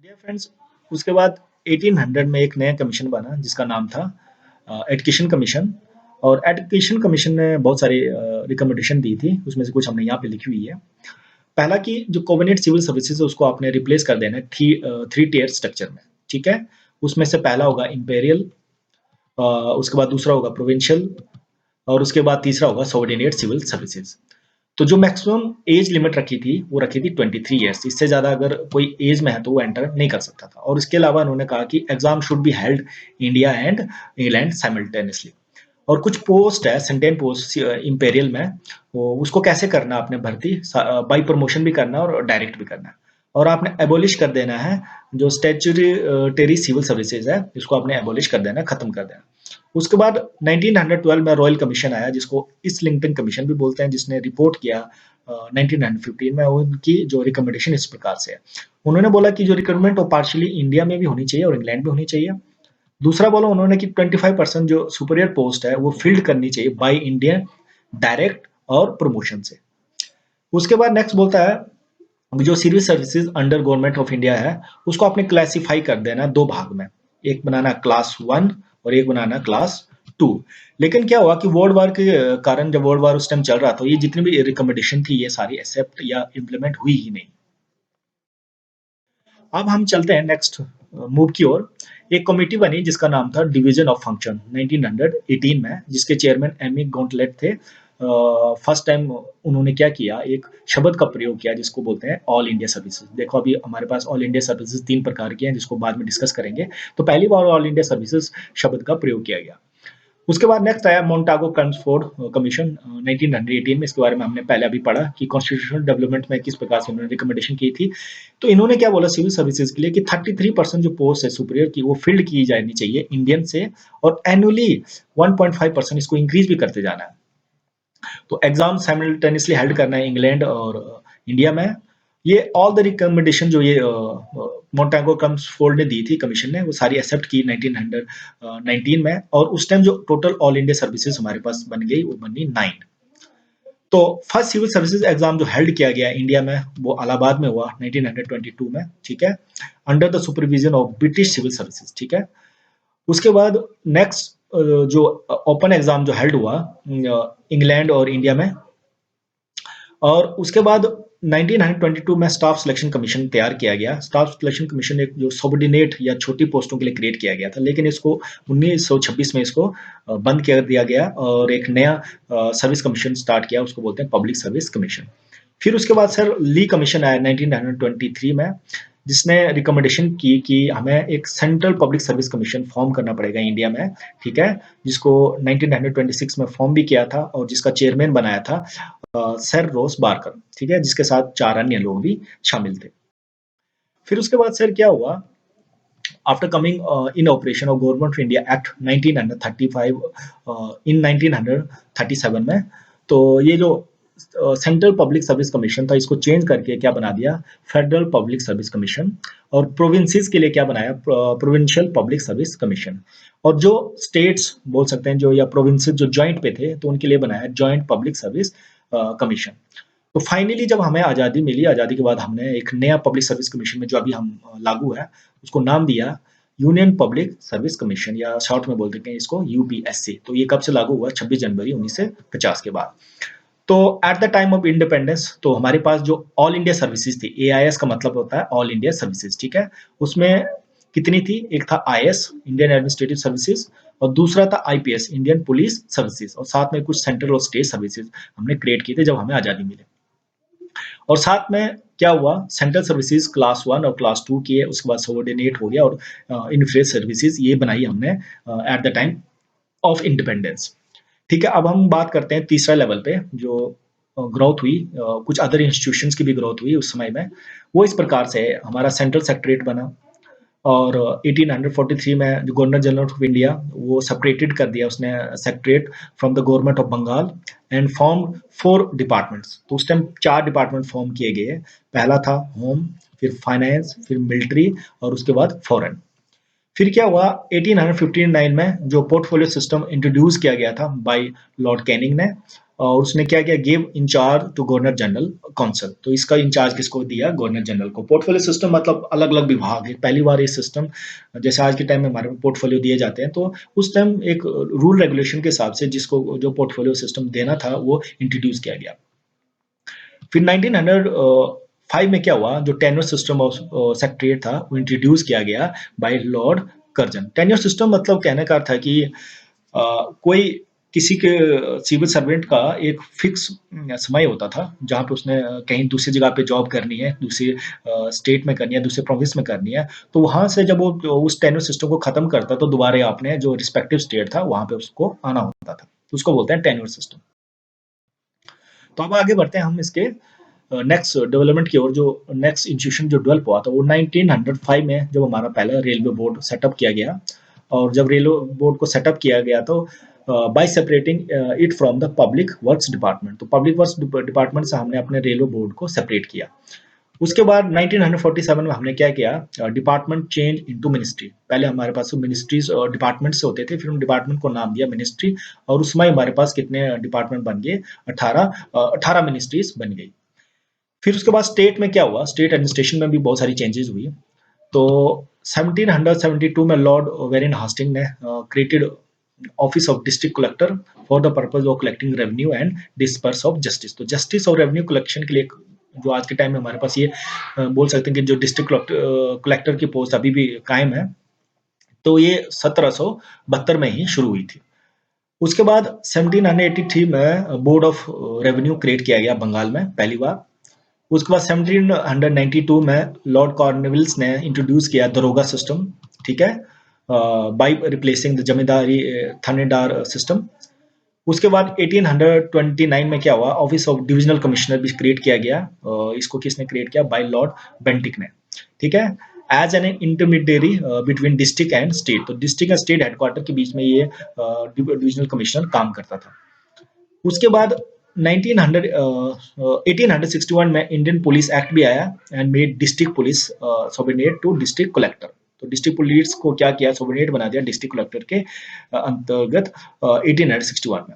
डियर फ्रेंड्स, उसके बाद 1800 में एक नया कमीशन बना जिसका नाम था एजुकेशन कमीशन। और एजुकेशन कमीशन ने बहुत सारी रिकमेंडेशन दी थी, उसमें से कुछ हमने यहाँ पे लिखी हुई है। पहला कि जो कोविनेट सिविल सर्विसेज है उसको आपने रिप्लेस कर देना है थ्री टियर स्ट्रक्चर में, ठीक है। उसमें से पहला होगा इंपेरियल, उसके बाद दूसरा होगा प्रोविंशियल, और उसके बाद तीसरा होगा सबऑर्डिनेट सिविल सर्विसेज। तो जो मैक्सिमम एज लिमिट रखी थी वो रखी थी 23 ईयर्स। इससे ज्यादा अगर कोई एज में है तो वो एंटर नहीं कर सकता था। और इसके अलावा उन्होंने कहा कि exam should be held India and England simultaneously. और कुछ पोस्ट है, सेंटेन पोस्ट इंपेरियल में, वो उसको कैसे करना आपने भर्ती? बाई प्रमोशन भी करना और डायरेक्ट भी करना है। और आपने एबोलिश कर देना है जो स्टैट्यूटरी सिविल सर्विसेज है, इसको आपने एबोलिश कर देना, खत्म कर देना। उसके बाद 1912 में रॉयल कमीशन आया जिसको इस्लिंगटन कमीशन भी बोलते हैं, जिसने रिपोर्ट किया 1915 में। उनकी जो रिकमेंडेशन इस प्रकार से है, उन्होंने बोला कि जो रिक्रूटमेंट वो पार्शियली इंडिया में भी होनी चाहिए और इंग्लैंड में होनी चाहिए। दूसरा बोला उन्होंने कि 25% जो सुपीरियर पोस्ट है वो फिल्ड करनी चाहिए बाय इंडियन डायरेक्ट और प्रमोशन से। उसके बाद नेक्स्ट बोलता है जो civil services under government of India है उसको आपने क्लासिफाई कर देना दो भाग में, एक बनाना क्लास 1 और एक बनाना क्लास 2। लेकिन क्या हुआ कि वर्ल्ड वार के कारण, जब वर्ल्ड वार उस टाइम चल रहा था, ये जितनी भी रिकमेंडेशन थी ये सारी एक्सेप्ट या इम्प्लीमेंट हुई ही नहीं। अब हम चलते हैं नेक्स्ट मूव की ओर। एक कमेटी बनी जिसका नाम था डिवीजन ऑफ फंक्शन 1918 में, जिसके चेयरमैन एमी गॉन्टलेट थे। फर्स्ट टाइम उन्होंने क्या किया, एक शब्द का प्रयोग किया जिसको बोलते हैं ऑल इंडिया सर्विसेज। देखो अभी हमारे पास ऑल इंडिया सर्विसेज 3 प्रकार की हैं जिसको बाद में डिस्कस करेंगे। तो पहली बार ऑल इंडिया सर्विसेज शब्द का प्रयोग किया गया। उसके बाद नेक्स्ट आया मोंटागो कम्सफोर्ड कमीशन 1918 में। इसके बारे में हमने पहले अभी पढ़ा कि कॉन्स्टिट्यूशनल डेवलपमेंट में किस प्रकार से उन्होंने रिकमेंडेशन की थी। तो इन्होंने क्या बोला सिविल सर्विसेज के लिए कि 33% जो पोस्ट है सुपीरियर की वो फिल्ड की जानी चाहिए इंडियन से, और एनुअली 1.5% इसको इंक्रीज भी करते जाना है। तो एग्जाम साइमल्टेनियसली हेल्ड करना है इंग्लैंड और इंडिया में। ये ऑल द रिकमेंडेशन जो ये मोंटागो कम्सफोर्ड ने दी थी कमीशन ने, वो सारी एक्सेप्ट की 1919 में। और उस टाइम जो टोटल ऑल इंडिया सर्विसेज हमारे पास बन गई वो बनी 9। तो फर्स्ट सिविल सर्विसेज एग्जाम जो हेल्ड किया गया इंडिया में वो इलाहाबाद में हुआ 1922 में, ठीक है, under the supervision of British civil services, ठीक है। उसके बाद नेक्स्ट जो ओपन एग्जाम जो हेल्ड हुआ इंग्लैंड और इंडिया में। और उसके बाद 1922 में स्टाफ सिलेक्शन कमीशन तैयार किया गया। स्टाफ सिलेक्शन कमीशन एक जो सबऑर्डिनेट या छोटी पोस्टों के लिए क्रिएट किया गया था, लेकिन इसको 1926 में इसको बंद कर दिया गया और एक नया सर्विस कमीशन स्टार्ट किया, उसको बोलते हैं पब्लिक सर्विस कमीशन। फिर उसके बाद सर ली कमीशन आया 1923 में, जिसने रिकमेंडेशन की कि हमें एक central public service commission form करना पड़ेगा इंडिया में, ठीक है, जिसको 1926 में फॉर्म भी किया था और जिसका चेयरमैन बनाया था सर रोस बारकर, ठीक है, जिसके साथ 4 अन्य लोग भी शामिल थे। फिर उसके बाद सर क्या हुआ, after coming in operation of government of India act 1935 इन 1937 में, तो ये जो सेंट्रल पब्लिक सर्विस कमीशन था इसको चेंज करके क्या बना दिया, फेडरल पब्लिक सर्विस कमीशन। और प्रोविंसेस के लिए क्या बनाया, प्रोविंशियल पब्लिक सर्विस कमीशन। और जो स्टेट्स बोल सकते हैं जो या प्रोविंसेस जो ज्वाइंट पे थे तो उनके लिए बनाया ज्वाइंट पब्लिक सर्विस कमीशन। तो फाइनली जब हमें आज़ादी मिली, आज़ादी के बाद हमने एक नया पब्लिक सर्विस कमीशन में जो अभी हम लागू है उसको नाम दिया यूनियन पब्लिक सर्विस कमीशन, या शॉर्ट में बोल देते हैं इसको यूपीएससी। तो ये कब से लागू हुआ, 26 जनवरी 1950 के बाद। तो at the time of independence तो हमारे पास जो ऑल इंडिया सर्विसेज थी, एआईएस का मतलब होता है ऑल इंडिया सर्विसेज, ठीक है, उसमें कितनी थी, एक था आईएएस इंडियन एडमिनिस्ट्रेटिव सर्विसेज, और दूसरा था आईपीएस इंडियन पुलिस सर्विसेज, और साथ में कुछ सेंट्रल और स्टेट सर्विसेज हमने क्रिएट किए थे जब हमें आजादी मिली। और साथ में क्या हुआ, सेंट्रल सर्विसेज क्लास 1 और क्लास 2 किए, उसके बाद सबऑर्डिनेट हो गया और इनफेस सर्विसेज ये बनाई हमने at the time of independence. ठीक है, अब हम बात करते हैं तीसरा लेवल पे जो ग्रोथ हुई, कुछ अदर इंस्टीट्यूशंस की भी ग्रोथ हुई उस समय में। वो इस प्रकार से है, हमारा सेंट्रल सेक्रेटरीट बना और 1843 में जो गवर्नर जनरल ऑफ इंडिया वो सेपरेटेड कर दिया उसने secretariat from the government of Bengal and form 4 departments. तो उस टाइम 4 डिपार्टमेंट फॉर्म किए गए। पहला था होम, फिर फाइनेंस, फिर मिलिट्री और उसके बाद फॉरेन। फिर क्या हुआ 1859 में जो पोर्टफोलियो सिस्टम इंट्रोड्यूस किया गया था बाय लॉर्ड कैनिंग ने, और उसने क्या किया, give incharge to governor general council. तो इसका इंचार्ज किसको दिया, गवर्नर जनरल को। पोर्टफोलियो सिस्टम मतलब अलग अलग विभाग है, पहली बार ये सिस्टम, जैसे आज के टाइम में हमारे पोर्टफोलियो दिए जाते हैं, तो उस टाइम एक रूल रेगुलेशन के हिसाब से जिसको जो पोर्टफोलियो सिस्टम देना था वो इंट्रोड्यूस किया गया। फिर 1905 में क्या हुआ, जो टेन्योर सिस्टम ऑफ सेक्रेटरीट था वो इंट्रोड्यूस किया गया by Lord Curzon. Tenure system मतलब कहने का अर्थ है कि कोई किसी के सिविल सर्वेंट का एक फिक्स समय होता था जहाँ पे उसने कहीं दूसरी जगह पे जॉब करनी है, दूसरी स्टेट में करनी है, दूसरे प्रोविंस में करनी है, तो वहाँ से जब वो उस टेन्योर सिस्टम को खत्म करता तो दोबारा आपने जो रिस्पेक्टिव स्टेट था वहाँ पे उसको आना होता था, तो उसको बोलते हैं टेन्योर सिस्टम। तो अब आगे बढ़ते हैं हम इसके नेक्स्ट डेवलपमेंट की ओर। जो नेक्स्ट इंस्टीट्यूशन जो डेवलप हुआ था वो 1905 में जब हमारा पहला रेलवे बोर्ड सेटअप किया गया। और जब रेलवे बोर्ड को सेटअप किया गया तो bye separating it from the public works department, तो पब्लिक वर्क्स डिपार्टमेंट से हमने अपने रेलवे बोर्ड को सेपरेट किया। उसके बाद 1947 में हमने क्या किया, डिपार्टमेंट चेंज इनटू मिनिस्ट्री। पहले हमारे पास मिनिस्ट्रीज और डिपार्टमेंट्स होते थे, फिर हम डिपार्टमेंट को नाम दिया मिनिस्ट्री, और उसमें हमारे पास कितने डिपार्टमेंट बन गए, 18 मिनिस्ट्रीज बन गई। फिर उसके बाद स्टेट में क्या हुआ, स्टेट एडमिनिस्ट्रेशन में भी बहुत सारी चेंजेस हुई। तो 1772 में लॉर्ड वेरिन हास्टिंग ने created office of district collector for the purpose of collecting revenue and disperse of justice. तो जस्टिस और रेवेन्यू कलेक्शन के लिए जो आज के टाइम में हमारे पास ये बोल सकते हैं कि जो डिस्ट्रिक्ट कलेक्टर की पोस्ट अभी भी कायम है, तो ये 1772 में ही शुरू हुई थी। उसके बाद 1783 में बोर्ड ऑफ रेवेन्यू क्रिएट किया गया बंगाल में पहली बार। उसके बाद 1792 में लॉर्ड कॉर्नवालिस ने इंट्रोड्यूस किया दरोगा सिस्टम, ठीक है, बाय रिप्लेसिंग द जमींदारी थानेदार सिस्टम। उसके बाद 1829 में क्या हुआ, ऑफिस ऑफ डिविजनल कमिश्नर भी क्रिएट किया गया। इसको किसने क्रिएट किया, बाय लॉर्ड बेंटिक ने, ठीक है, as an intermediary between district and state. तो डिस्ट्रिक्ट एंड स्टेट हेडक्वार्टर के बीच में ये डिविजनल कमिश्नर काम करता था। उसके बाद 1861 में इंडियन पुलिस एक्ट भी आया and made district police subordinate to district collector. तो डिस्ट्रिक्ट पुलिस को क्या किया, सबऑर्डिनेट बना दिया डिस्ट्रिक्ट कलेक्टर के अंतर्गत 1861 में।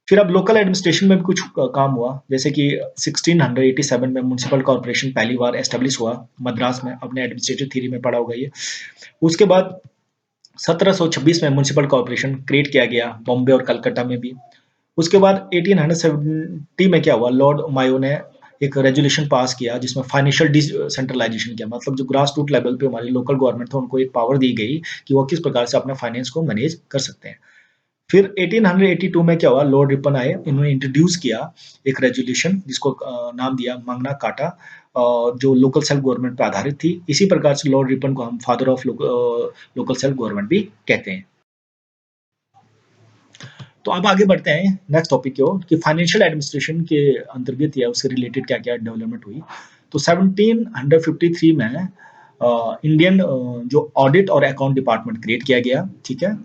फिर अब लोकल एडमिनिस्ट्रेशन में भी कुछ काम हुआ, जैसे कि 1687 में म्युनिसिपल कॉर्पोरेशन पहली बार एस्टेब्लिश हुआ मद्रास में, अपने एडमिनिस्ट्रेटिव थ्योरी में पढ़ा होगा ये। उसके बाद 1726 में म्युनिसिपल कॉर्पोरेशन क्रिएट किया गया बॉम्बे और कलकत्ता में भी। उसके बाद 1870 में क्या हुआ, लॉर्ड मायो ने एक रेजोल्यूशन पास किया जिसमें फाइनेंशियल डिसेंट्रलाइजेशन किया, मतलब जो ग्रास रूट लेवल पे हमारी लोकल गवर्नमेंट था उनको एक पावर दी गई कि वो किस प्रकार से अपना फाइनेंस को मैनेज कर सकते हैं। फिर 1882 में क्या हुआ, लॉर्ड रिपन आए, इन्होंने इंट्रोड्यूस किया एक रेजोल्यूशन जिसको नाम दिया मांगना काटा, जो लोकल सेल्फ गवर्नमेंट पर आधारित थी। इसी प्रकार से लॉर्ड रिपन को हम father of local self government भी कहते हैं। तो अब आगे बढ़ते हैं नेक्स्ट टॉपिक की ओर कि फाइनेंशियल एडमिनिस्ट्रेशन के अंतर्गत या उससे रिलेटेड क्या क्या डेवलपमेंट हुई। तो 1753 में इंडियन जो ऑडिट और अकाउंट डिपार्टमेंट क्रिएट किया गया, ठीक है।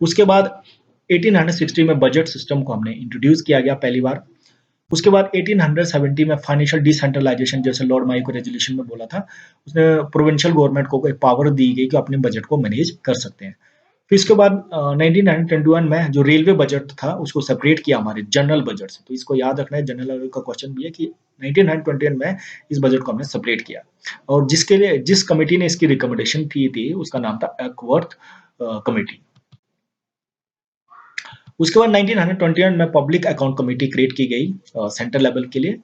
उसके बाद 1860 में बजट सिस्टम को हमने इंट्रोड्यूस किया गया पहली बार। उसके बाद 1870 में फाइनेंशियल डिसेंट्रलाइजेशन, जैसे लॉर्ड मायो को रेजोल्यूशन में बोला था, उसने प्रोविंशियल गवर्नमेंट को एक पावर दी गई कि अपने बजट को मैनेज कर सकते हैं। फिर इसके बाद 1921 में जो रेलवे बजट था उसको सेपरेट किया हमारे जनरल बजट से। तो इसको याद रखना है, जनरल लेवल का क्वेश्चन भी है कि 1921 में इस बजट को हमने सेपरेट किया, और जिसके लिए जिस कमेटी ने इसकी रिकमेंडेशन की थी उसका नाम था एक्वर्थ कमेटी। उसके बाद 1921 में पब्लिक अकाउंट कमेटी क्रिएट की गई सेंट्रल लेवल के लिए,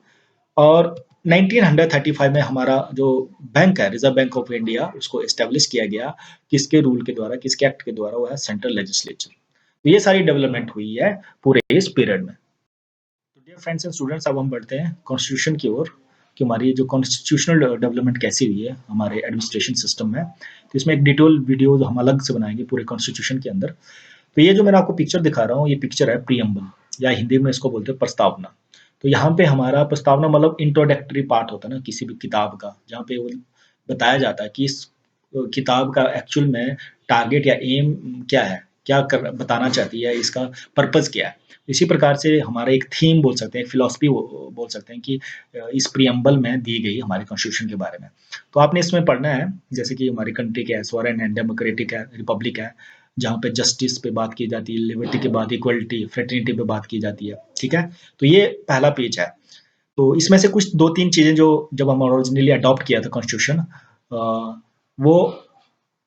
और 1935 में हमारा जो बैंक है रिजर्व बैंक ऑफ इंडिया उसको एस्टेब्लिश किया गया, किसके रूल के द्वारा, किसके एक्ट के द्वारा, वो है सेंट्रल लेजिस्लेचर। तो ये सारी डेवलपमेंट हुई है पूरे इस पीरियड में। तो डियर फ्रेंड्स एंड स्टूडेंट्स, अब हम बढ़ते हैं कॉन्स्टिट्यूशन की ओर कि हमारी जो कॉन्स्टिट्यूशनल डेवलपमेंट कैसी हुई है हमारे एडमिनिस्ट्रेशन सिस्टम में। तो इसमें एक डिटेल वीडियो हम अलग से बनाएंगे पूरे कॉन्स्टिट्यूशन के अंदर। तो ये जो मैंने आपको पिक्चर दिखा रहा हूँ, ये पिक्चर है प्रीएम्बल या हिंदी में इसको बोलते हैं प्रस्तावना। तो यहाँ पे हमारा प्रस्तावना मतलब इंट्रोडक्टरी पार्ट होता है ना किसी भी किताब का, जहाँ पे वो बताया जाता है कि इस किताब का एक्चुअल में टारगेट या एम क्या है, क्या कर बताना चाहती है, इसका पर्पज़ क्या है। इसी प्रकार से हमारा एक थीम बोल सकते हैं, एक फिलॉसफी बोल सकते हैं कि इस प्रीएम्बल में दी गई हमारे कॉन्स्टिट्यूशन के बारे में। तो आपने इसमें पढ़ना है, जैसे कि हमारी कंट्री क्या है, सॉवरेन है, डेमोक्रेटिक है, रिपब्लिक है, जहाँ पे जस्टिस पे बात की जाती है, लिबर्टी के बाद इक्वलिटी, फ्रेटर्निटी पे बात की जाती है, ठीक है? तो ये पहला पेज है। तो इसमें से कुछ 2-3 चीज़ें जो जब हम ओरिजिनली अडॉप्ट किया था कॉन्स्टिट्यूशन वो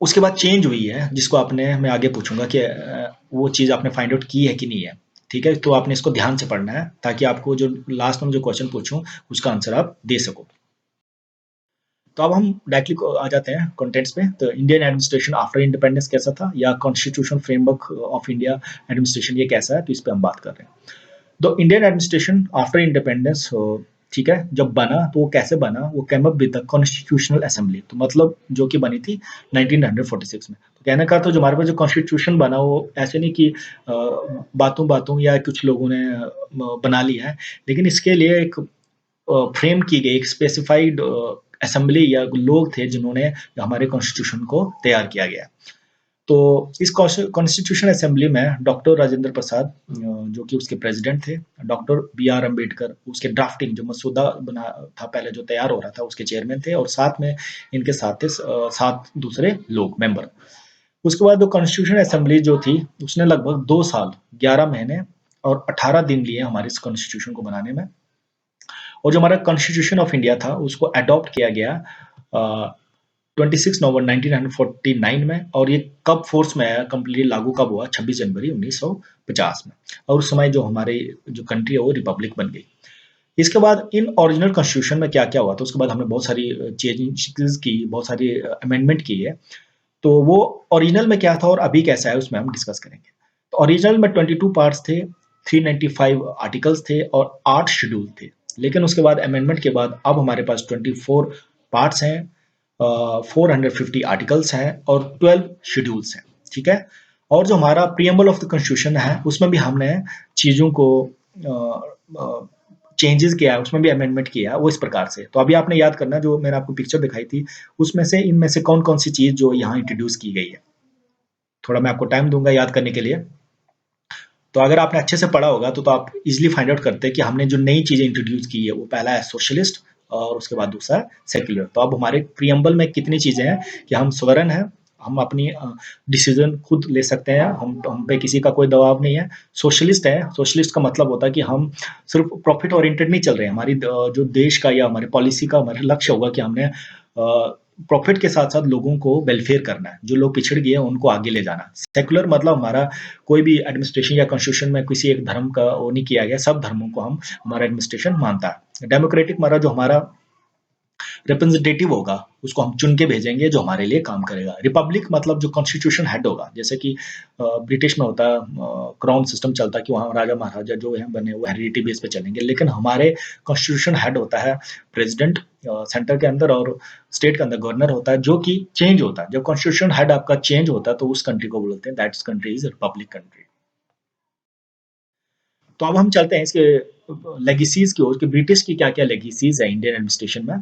उसके बाद चेंज हुई है, जिसको आपने मैं आगे पूछूँगा कि वो चीज़ आपने फाइंड आउट की है कि नहीं है, ठीक है? तो आपने इसको ध्यान से पढ़ना है, ताकि आपको जो लास्ट में जो क्वेश्चन पूछूँ, उसका आंसर आप दे सको। तो अब हम डायरेक्टली आ जाते हैं कंटेंट्स पे। तो इंडियन एडमिनिस्ट्रेशन आफ्टर इंडिपेंडेंस कैसा था, या constitution framework of India administration ये कैसा है, तो इस पे हम बात कर रहे हैं। तो इंडियन एडमिनिस्ट्रेशन आफ्टर इंडिपेंडेंस, ठीक है, जब बना तो वो कैसे बना, वो came up with the constitutional assembly, तो मतलब जो कि बनी थी 1946 में। तो कहने का तो जो हमारे पास जो कॉन्स्टिट्यूशन बना वो ऐसे नहीं कि बातों बातों या कुछ लोगों ने बना लिया है, लेकिन इसके लिए एक फ्रेम की गई एक स्पेसिफाइड असेंबली या लोग थे जिन्होंने हमारे कॉन्स्टिट्यूशन को तैयार किया गया। तो इस कॉन्स्टिट्यूशन असेंबली में डॉक्टर राजेंद्र प्रसाद जो कि उसके प्रेसिडेंट थे, डॉक्टर बी आर अम्बेडकर उसके ड्राफ्टिंग जो मसूदा बना था पहले जो तैयार हो रहा था उसके चेयरमैन थे, और साथ में इनके साथ थे 7 दूसरे लोग मेंबर। उसके बाद जो कॉन्स्टिट्यूशन असेंबली जो थी उसने लगभग 2 साल 11 महीने और 18 दिन लिए हमारे इस कॉन्स्टिट्यूशन को बनाने में। और जो हमारा कॉन्स्टिट्यूशन ऑफ इंडिया था उसको अडॉप्ट किया गया 26 नवंबर 1949 में, और ये कब फोर्स में आया, कंप्लीटली लागू कब हुआ, 26 जनवरी 1950 में। और उस समय जो हमारे जो कंट्री है वो रिपब्लिक बन गई। इसके बाद इन ओरिजिनल कॉन्स्टिट्यूशन में क्या क्या हुआ, तो उसके बाद हमने बहुत सारी चेंजेस की, बहुत सारी अमेंडमेंट की है। तो वो ओरिजिनल में क्या था और अभी कैसा है उसमें हम डिस्कस करेंगे। तो ओरिजिनल में 22 पार्ट्स थे, 395 आर्टिकल्स थे और 8 शेड्यूल थे। लेकिन उसके बाद अमेंडमेंट के बाद अब हमारे पास 24 पार्ट्स हैं, 450 आर्टिकल्स हैं और 12 शेड्यूल्स हैं, ठीक है? और जो हमारा प्रीएम्बल ऑफ द कॉन्स्टिट्यूशन है उसमें भी हमने चीज़ों को चेंजेस किया है, उसमें भी अमेंडमेंट किया है वो इस प्रकार से। तो अभी आपने याद करना जो मैंने आपको पिक्चर दिखाई थी, उसमें से इनमें से कौन-कौन सी चीज़ जो यहाँ इंट्रोड्यूस की गई है। थोड़ा मैं आपको टाइम दूँगा याद करने के लिए। तो अगर आपने अच्छे से पढ़ा होगा तो आप इज़िली फाइंड आउट करते हैं कि हमने जो नई चीज़ें इंट्रोड्यूस की है, वो पहला है सोशलिस्ट और उसके बाद दूसरा सेक्युलर। तो अब हमारे प्रीएम्बल में कितनी चीज़ें हैं कि हम सोवरेन हैं, हम अपनी डिसीज़न खुद ले सकते हैं, हम पे किसी का कोई दबाव नहीं है। सोशलिस्ट है, सोशलिस्ट का मतलब होता है कि हम सिर्फ़ प्रॉफ़िट ओरिएंटेड नहीं चल रहे हैं। हमारी जो देश का या हमारी पॉलिसी का हमारा लक्ष्य होगा कि हमने प्रॉफ़िट के साथ-साथ लोगों को वेलफेयर करना है। जो लोग पिछड़ गए हैं उनको आगे ले जाना। सेक्युलर मतलब हमारा कोई भी एडमिनिस्ट्रेशन या कॉन्स्टिट्यूशन में किसी एक धर्म का वो नहीं किया गया, सब धर्मों को हम हमारा एडमिनिस्ट्रेशन मानता है। डेमोक्रेटिक हमारा जो हमारा रिप्रेजेंटेटिव होगा उसको हम चुन के भेजेंगे जो हमारे लिए काम करेगा। रिपब्लिक मतलब जो कॉन्स्टिट्यूशन हेड होगा, जैसे कि ब्रिटिश में होता है क्राउन सिस्टम चलता है कि वहाँ राजा महाराजा जो है बने वो हेरिडिटी बेस पे चलेंगे, लेकिन हमारे कॉन्स्टिट्यूशन हेड होता है प्रेसिडेंट सेंटर के अंदर, और स्टेट के अंदर गवर्नर होता है जो कि चेंज होता है। जब कॉन्स्टिट्यूशन हेड आपका चेंज होता है तो उस कंट्री को बोलते हैं that country is Republic country. तो अब हम चलते हैं इसके लेगेसीज की ओर कि ब्रिटिश की क्या-क्या लेगेसीज है इंडियन एडमिनिस्ट्रेशन में।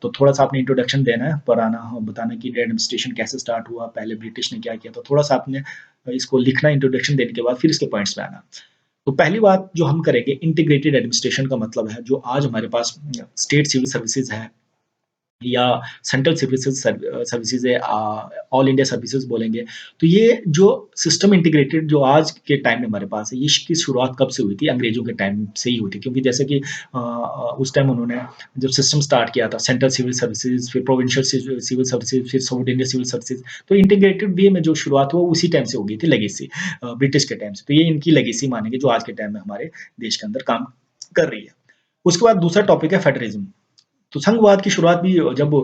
तो थोड़ा-सा आपने इंट्रोडक्शन देना है, पुराना बताना कि इंडियन एडमिनिस्ट्रेशन कैसे स्टार्ट हुआ, पहले ब्रिटिश ने क्या किया, तो थोड़ा-सा आपने इसको लिखना इंट्रोडक्शन देने के बाद फिर इसके पॉइंट्स पे आना। तो पहली बात जो हम करेंगे इंटीग्रेटेड एडमिनिस्ट्रेशन का मतलब है जो आज हमारे पास स्टेट सिविल सर्विसेज है या सेंट्रल सर्विसेज है, ऑल इंडिया सर्विसेज बोलेंगे। तो ये जो सिस्टम इंटीग्रेटेड जो आज के टाइम में हमारे पास है, ये इसकी शुरुआत कब से हुई थी? अंग्रेजों के टाइम से ही हुई थी, क्योंकि जैसे कि उस टाइम उन्होंने जब सिस्टम स्टार्ट किया था, सेंट्रल सिविल सर्विसेज, फिर प्रोविंशियल सिविल सर्विसेज, फिर साउथ इंडिया सिविल सर्विसेज, तो इंटीग्रेटेड वे में जो शुरुआत हुआ उसी टाइम से हो गई थी लेगेसी, ब्रिटिश के टाइम से। तो ये इनकी लेगेसी मानेंगे जो आज के टाइम में हमारे देश के अंदर काम कर रही है। उसके बाद दूसरा टॉपिक है फेडरलिज्म। तो संघवाद की शुरुआत भी जब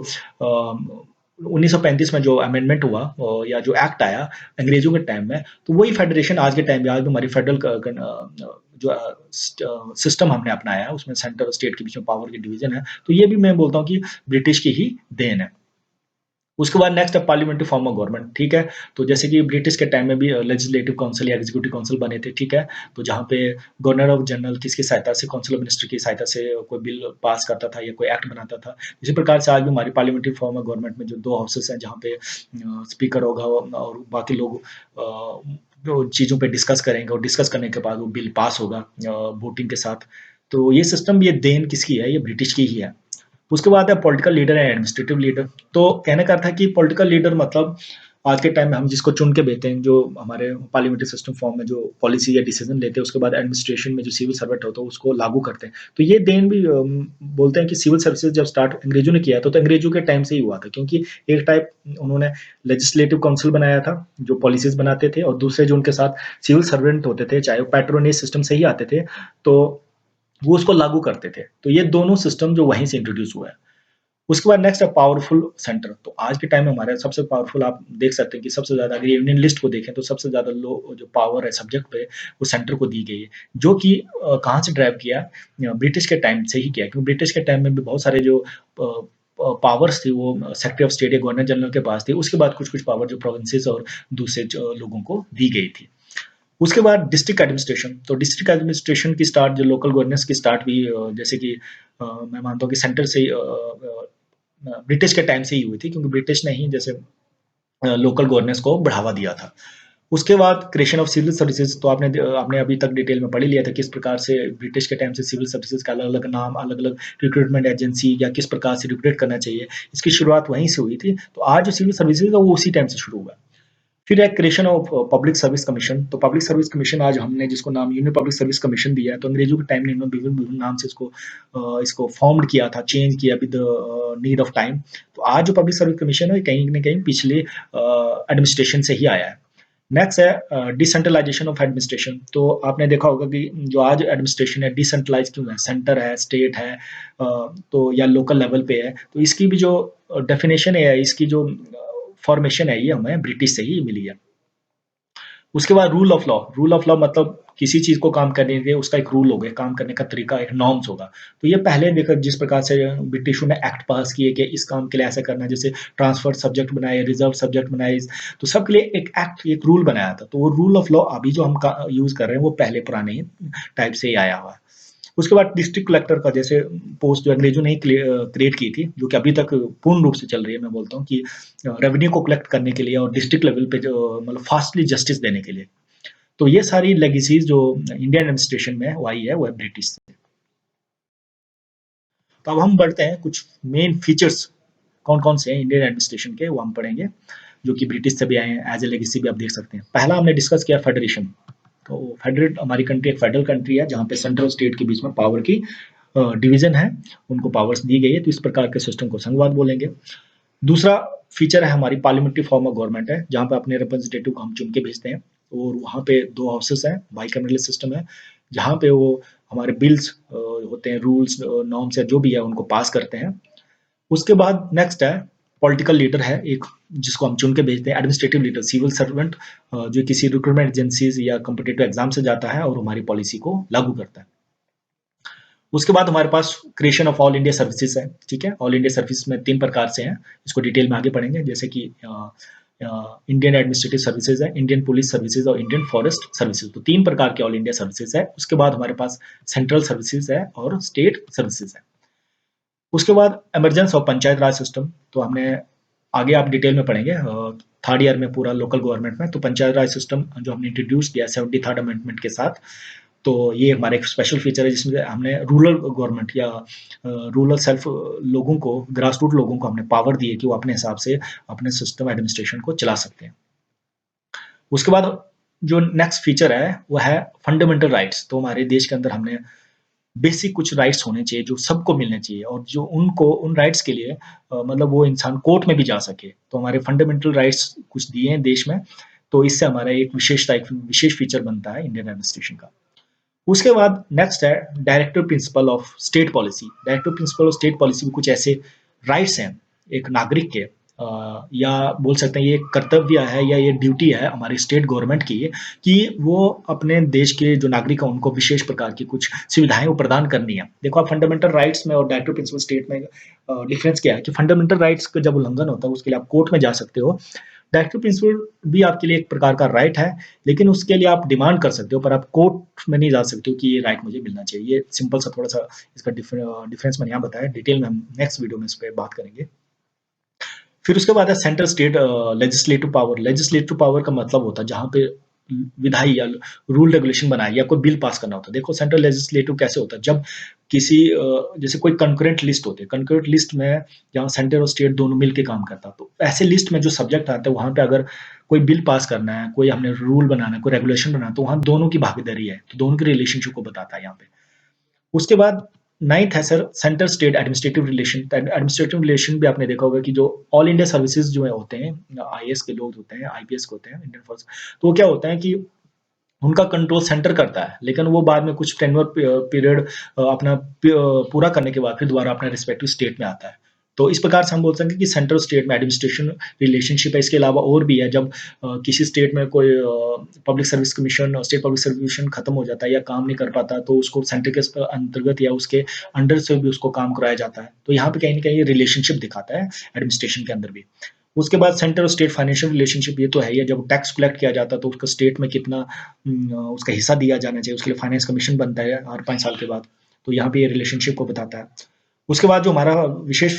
1935 में जो अमेंडमेंट हुआ या जो एक्ट आया अंग्रेजों के टाइम में, तो वही फेडरेशन आज के टाइम में, आज भी हमारी फेडरल जो सिस्टम हमने अपनाया है उसमें सेंटर और स्टेट के बीच में पावर की डिवीजन है, तो ये भी मैं बोलता हूँ कि ब्रिटिश की ही देन है। उसके बाद नेक्स्ट है पार्लियामेंट्री फॉर्म ऑफ गवर्नमेंट, ठीक है। तो जैसे कि ब्रिटिश के टाइम में भी लेजिस्लेटिव काउंसिल या एग्जीक्यूटिव काउंसिल बने थे, ठीक है। तो जहाँ पे गवर्नर ऑफ जनरल किसकी सहायता से, काउंसिल ऑफ मिनिस्टर की सहायता से कोई बिल पास करता था या कोई एक्ट बनाता था। इसी प्रकार से आज भी हमारी पार्लियामेंट्री फॉर्म ऑफ गवर्नमेंट में जो 2 हाउसेस हैं, जहाँ पे स्पीकर होगा और बाकी लोग जो चीज़ों पे डिस्कस करेंगे और डिस्कस करने के बाद वो बिल पास होगा वोटिंग के साथ। तो ये सिस्टम, ये देन किसकी है? ये ब्रिटिश की ही है। उसके बाद है political leader and administrative leader. तो कहने का अर्थ है कि पॉलिटिकल लीडर मतलब आज के टाइम में हम जिसको चुन के देते हैं, जो हमारे पार्लियामेंट्री सिस्टम फॉर्म में जो पॉलिसी या डिसीजन लेते हैं, उसके बाद एडमिनिस्ट्रेशन में जो सिविल सर्वेंट होता है उसको लागू करते हैं। तो ये देन भी बोलते हैं कि सिविल सर्विसेज जब स्टार्ट अंग्रेजों ने किया था, तो अंग्रेजों के टाइम से ही हुआ था, क्योंकि एक टाइप उन्होंने लेजिस्लेटिव काउंसिल बनाया था जो पॉलिसीज बनाते थे, और दूसरे जो उनके साथ सिविल सर्वेंट होते थे, चाहे वो पैट्रोनेज सिस्टम से ही आते थे, तो वो उसको लागू करते थे। तो ये दोनों सिस्टम जो वहीं से इंट्रोड्यूस हुआ है। उसके बाद नेक्स्ट है पावरफुल सेंटर। तो आज के टाइम में हमारे सबसे पावरफुल, आप देख सकते हैं कि सबसे ज़्यादा अगर यूनियन लिस्ट को देखें तो सबसे ज़्यादा लो जो पावर है सब्जेक्ट पे, वो सेंटर को दी गई है, जो कि कहाँ से ड्राइव किया, ब्रिटिश के टाइम से ही किया, क्योंकि ब्रिटिश के टाइम में भी बहुत सारे जो पावर्स थी वो सेक्रेटरी ऑफ स्टेट या गवर्नर जनरल के पास थी। उसके बाद कुछ कुछ पावर जो प्रोविंसेस और दूसरे लोगों को दी गई थी। उसके बाद डिस्ट्रिक्ट एडमिनिस्ट्रेशन। तो डिस्ट्रिक्ट एडमिनिस्ट्रेशन की स्टार्ट, जो लोकल गवर्नेंस की स्टार्ट हुई, जैसे कि मैं मानता हूँ कि सेंटर से ब्रिटिश के टाइम से ही हुई थी, क्योंकि ब्रिटिश ने ही जैसे लोकल गवर्नेंस को बढ़ावा दिया था। उसके बाद क्रिएशन ऑफ सिविल सर्विसेज। तो आपने अभी तक डिटेल में पढ़ ही लिया था किस प्रकार से ब्रिटिश के टाइम से सिविल सर्विसेज का अलग अलग नाम, अलग अलग रिक्रूटमेंट एजेंसी या किस प्रकार से रिक्रूट करना चाहिए, इसकी शुरुआत वहीं से हुई थी। तो आज जो सिविल सर्विसेज है वो उसी टाइम से शुरू हुआ। फिर है creation of public service commission. तो पब्लिक सर्विस कमीशन आज हमने जिसको नाम यूनियन पब्लिक सर्विस कमीशन दिया है, तो अंग्रेजों के टाइम में इन्होंने विभिन्न विभिन्न नाम से इसको फॉर्म्ड किया था, चेंज किया विद नीड ऑफ टाइम। तो आज जो पब्लिक सर्विस कमीशन है कहीं न कहीं पिछले एडमिनिस्ट्रेशन से ही आया है। नेक्स्ट है डिसेंट्रलाइजेशन ऑफ एडमिनिस्ट्रेशन। तो आपने देखा होगा कि जो आज एडमिनिस्ट्रेशन है डिसेंट्रलाइज क्यों है, सेंटर है, स्टेट है, तो या लोकल लेवल पे है। तो इसकी भी जो डेफिनेशन है, इसकी जो फॉर्मेशन है, ये हमें ब्रिटिश से ही मिली है। उसके बाद rule of law. Rule of law मतलब किसी चीज को काम करने के लिए उसका एक रूल होगा, काम करने का तरीका, एक नॉर्म्स होगा। तो ये पहले देखो जिस प्रकार से ब्रिटिशों ने एक्ट पास किए कि इस काम के लिए ऐसा करना, जैसे ट्रांसफर सब्जेक्ट बनाए, रिजर्व सब्जेक्ट बनाए, तो सबके लिए एक एक्ट, एक रूल बनाया था। तो वो रूल ऑफ लॉ अभी जो हम यूज कर रहे हैं वो पहले पुराने टाइप से ही आया हुआ है। उसके बाद डिस्ट्रिक्ट कलेक्टर का जैसे पोस्ट जो अंग्रेजों ने क्रिएट की थी, जो कि अभी तक पूर्ण रूप से चल रही है, मैं बोलता हूँ कि रेवेन्यू को कलेक्ट करने के लिए और डिस्ट्रिक्ट लेवल पे जो मतलब फास्टली जस्टिस देने के लिए। तो ये सारी लेगेसीज जो इंडियन एडमिनिस्ट्रेशन में वो आई है, वो है ब्रिटिश से। तो अब हम बढ़ते हैं कुछ मेन फीचर्स कौन कौन से हैं इंडियन एडमिनिस्ट्रेशन के, वो हम पढ़ेंगे, जो कि ब्रिटिश से भी आए हैं, एज ए लेगेसी भी आप देख सकते हैं। पहला हमने डिस्कस किया फेडरेशन। तो फेडरेट, हमारी कंट्री एक फेडरल कंट्री है जहाँ पे सेंट्रल स्टेट के बीच में पावर की डिवीजन है, उनको पावर्स दी गई है। तो इस प्रकार के सिस्टम को संघवाद बोलेंगे। दूसरा फीचर है हमारी पार्लियामेंट्री फॉर्म ऑफ गवर्नमेंट है, जहाँ पे अपने रिप्रेजेंटेटिव को हम चुन के भेजते हैं, और वहाँ पे 2 हाउसेस हैं, बाइकैमरल सिस्टम है, जहाँ पे वो हमारे बिल्स होते हैं, रूल्स, नॉर्म्स है, जो भी है उनको पास करते हैं। उसके बाद नेक्स्ट है पॉलिटिकल लीडर है एक, जिसको हम चुन के भेजते हैं। एडमिनिस्ट्रेटिव लीडर, सिविल सर्वेंट, जो किसी रिक्रूटमेंट एजेंसीज या कॉम्पिटिटिव एग्जाम से जाता है और हमारी पॉलिसी को लागू करता है। उसके बाद हमारे पास creation of All India Services है, ठीक है। ऑल इंडिया सर्विस में 3 प्रकार से हैं, इसको डिटेल में आगे पढ़ेंगे, जैसे कि इंडियन एडमिनिस्ट्रेटिव सर्विसेज है, इंडियन पुलिस सर्विसेज और इंडियन फॉरेस्ट सर्विसेज। तो 3 प्रकार के ऑल इंडिया सर्विसेज है। उसके बाद हमारे पास सेंट्रल सर्विसेज है और स्टेट सर्विसेज है। उसके बाद इमरजेंस और पंचायत राज सिस्टम। तो हमने आगे आप डिटेल में पढ़ेंगे थर्ड ईयर में पूरा लोकल गवर्नमेंट में। तो पंचायत राज सिस्टम जो हमने इंट्रोड्यूस किया 73rd अमेंडमेंट के साथ, तो ये हमारा एक स्पेशल फीचर है, जिसमें हमने रूरल गवर्नमेंट या रूरल सेल्फ लोगों को, ग्रास रूट लोगों को हमने पावर दी है कि वो अपने हिसाब से अपने सिस्टम एडमिनिस्ट्रेशन को चला सकते हैं। उसके बाद जो नेक्स्ट फीचर है वो है फंडामेंटल राइट्स। तो हमारे देश के अंदर हमने बेसिक कुछ राइट्स होने चाहिए जो सबको मिलने चाहिए, और जो उनको उन राइट्स के लिए मतलब वो इंसान कोर्ट में भी जा सके। तो हमारे फंडामेंटल राइट्स कुछ दिए हैं देश में, तो इससे हमारा एक विशेषता, एक विशेष फीचर बनता है इंडियन एडमिनिस्ट्रेशन का। उसके बाद नेक्स्ट है directive principle of state policy. Directive principle of state policy में कुछ ऐसे राइट्स हैं एक नागरिक के, या बोल सकते हैं ये कर्तव्य है या ये ड्यूटी है हमारी स्टेट गवर्नमेंट की कि वो अपने देश के जो नागरिक हैं उनको विशेष प्रकार की कुछ सुविधाएं वो प्रदान करनी है। देखो आप फंडामेंटल राइट्स में और डायरेक्टिव प्रिंसिपल स्टेट में डिफरेंस क्या है कि फंडामेंटल राइट्स का जब उल्लंघन होता है उसके लिए आप कोर्ट में जा सकते हो। डायरेक्टिव प्रिंसिपल भी आपके लिए एक प्रकार का राइट है, लेकिन उसके लिए आप डिमांड कर सकते हो, पर आप कोर्ट में नहीं जा सकते हो कि ये राइट मुझे मिलना चाहिए। ये सिंपल सा थोड़ा सा इसका डिफरेंस मैंने यहाँ बताया, डिटेल में हम नेक्स्ट वीडियो में इस पर बात करेंगे। फिर उसके बाद है central state legislative power. Legislative power का मतलब होता है जहाँ पे विधायी या रूल रेगुलेशन बनाए या कोई बिल पास करना होता है। देखो सेंट्रल लेजिस्लेटिव कैसे होता है, जब किसी जैसे कोई कंकरेंट लिस्ट होती है, कंकरेंट लिस्ट में जहाँ सेंटर और स्टेट दोनों मिलकर काम करता है, तो ऐसे लिस्ट में जो सब्जेक्ट आता है वहां पे अगर कोई बिल पास करना है, कोई हमने रूल बनाना है, कोई रेगुलेशन बनाना है, तो वहां दोनों की भागीदारी है, तो दोनों के रिलेशनशिप को बताता है यहाँ पे। उसके बाद नाइन्थ है sir centre state administrative relation. Administrative relation भी आपने देखा होगा कि जो ऑल इंडिया सर्विसेज जो है होते हैं, आईएएस के लोग होते हैं, आईपीएस के होते हैं, इंडियन फोर्स, तो वो क्या होता है कि उनका कंट्रोल सेंटर करता है, लेकिन वो बाद में कुछ टेन्योर पीरियड अपना पूरा करने के बाद फिर दोबारा अपने रिस्पेक्टिव स्टेट में आता है। तो इस प्रकार से हम बोल सकते हैं कि सेंट्रल स्टेट में एडमिनिस्ट्रेशन रिलेशनशिप है। इसके अलावा और भी है, जब किसी स्टेट में कोई public service commission, state public service commission खत्म हो जाता है या काम नहीं कर पाता, तो उसको सेंटर के अंतर्गत या उसके अंडर से भी उसको काम कराया जाता है। तो यहाँ पे कहीं ना कहीं रिलेशनशिप दिखाता है एडमिनिस्ट्रेशन के अंदर भी। उसके बाद सेंटर और स्टेट फाइनेंशियल रिलेशनशिप, ये तो है ही, जब टैक्स कलेक्ट किया जाता है तो उसका स्टेट में कितना उसका हिस्सा दिया जाना चाहिए, उसके लिए फाइनेंस कमीशन बनता है हर 5 साल के बाद। तो यहाँ पे ये रिलेशनशिप को बताता है। उसके बाद जो हमारा विशेष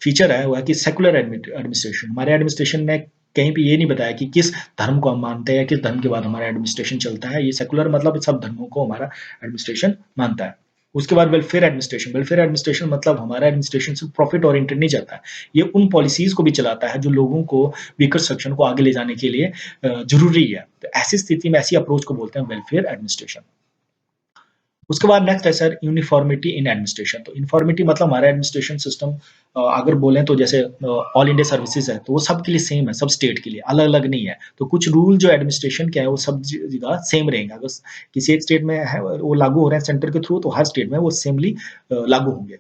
फीचर है वो है कि सेकुलर एडमिनिस्ट्रेशन। हमारे एडमिनिस्ट्रेशन ने कहीं पे ये नहीं बताया कि किस धर्म को हम मानते हैं, किस धर्म के बाद हमारा एडमिनिस्ट्रेशन चलता है। ये सेकुलर मतलब सब धर्मों को हमारा एडमिनिस्ट्रेशन मानता है। उसके बाद वेलफेयर एडमिनिस्ट्रेशन। वेलफेयर एडमिनिस्ट्रेशन मतलब हमारा एडमिनिस्ट्रेशन सिर्फ प्रॉफिट ओरिएंटेड नहीं चलता है, ये उन पॉलिसीज को भी चलाता है जो लोगों को, वीकर सेक्शन को आगे ले जाने के लिए जरूरी है। तो ऐसी स्थिति में ऐसी अप्रोच को बोलते हैं वेलफेयर एडमिनिस्ट्रेशन। उसके बाद नेक्स्ट है सर यूनिफॉर्मिटी इन एडमिनिस्ट्रेशन। तो यूनिफॉर्मिटी मतलब हमारा एडमिनिस्ट्रेशन सिस्टम अगर बोलें तो जैसे ऑल इंडिया सर्विसेज है तो वो सबके लिए सेम है, सब स्टेट के लिए अलग अलग नहीं है। तो कुछ रूल जो एडमिनिस्ट्रेशन के है वो सब जगह सेम रहेंगे। अगर किसी एक स्टेट में है वो लागू हो रहे हैं सेंटर के थ्रू, तो हर स्टेट में वो सेमली लागू होंगे।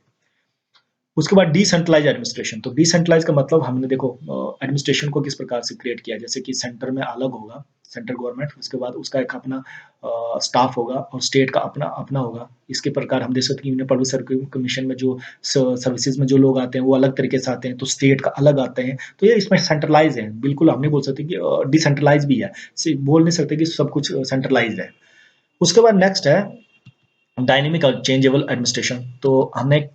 उसके बाद डिसेंट्रलाइज एडमिनिस्ट्रेशन। तो डिसेंट्रलाइज का मतलब हमने देखो एडमिनिस्ट्रेशन को किस प्रकार से क्रिएट किया, जैसे कि सेंटर में अलग होगा सेंट्रल गवर्नमेंट, उसके बाद उसका एक अपना स्टाफ होगा और स्टेट का अपना अपना होगा। इसके प्रकार हम देख सकते हैं यूनियन पब्लिक सर्विस कमीशन में जो सर्विसेज में जो लोग आते हैं वो अलग तरीके से आते हैं, तो स्टेट का अलग आते हैं। तो ये इसमें सेंट्रलाइज है, बिल्कुल हम नहीं बोल सकते कि डिसेंट्रलाइज भी है, बोल नहीं सकते कि सब कुछ सेंट्रलाइज है। उसके बाद नेक्स्ट है डायनेमिक और चेंजेबल एडमिनिस्ट्रेशन। तो हमने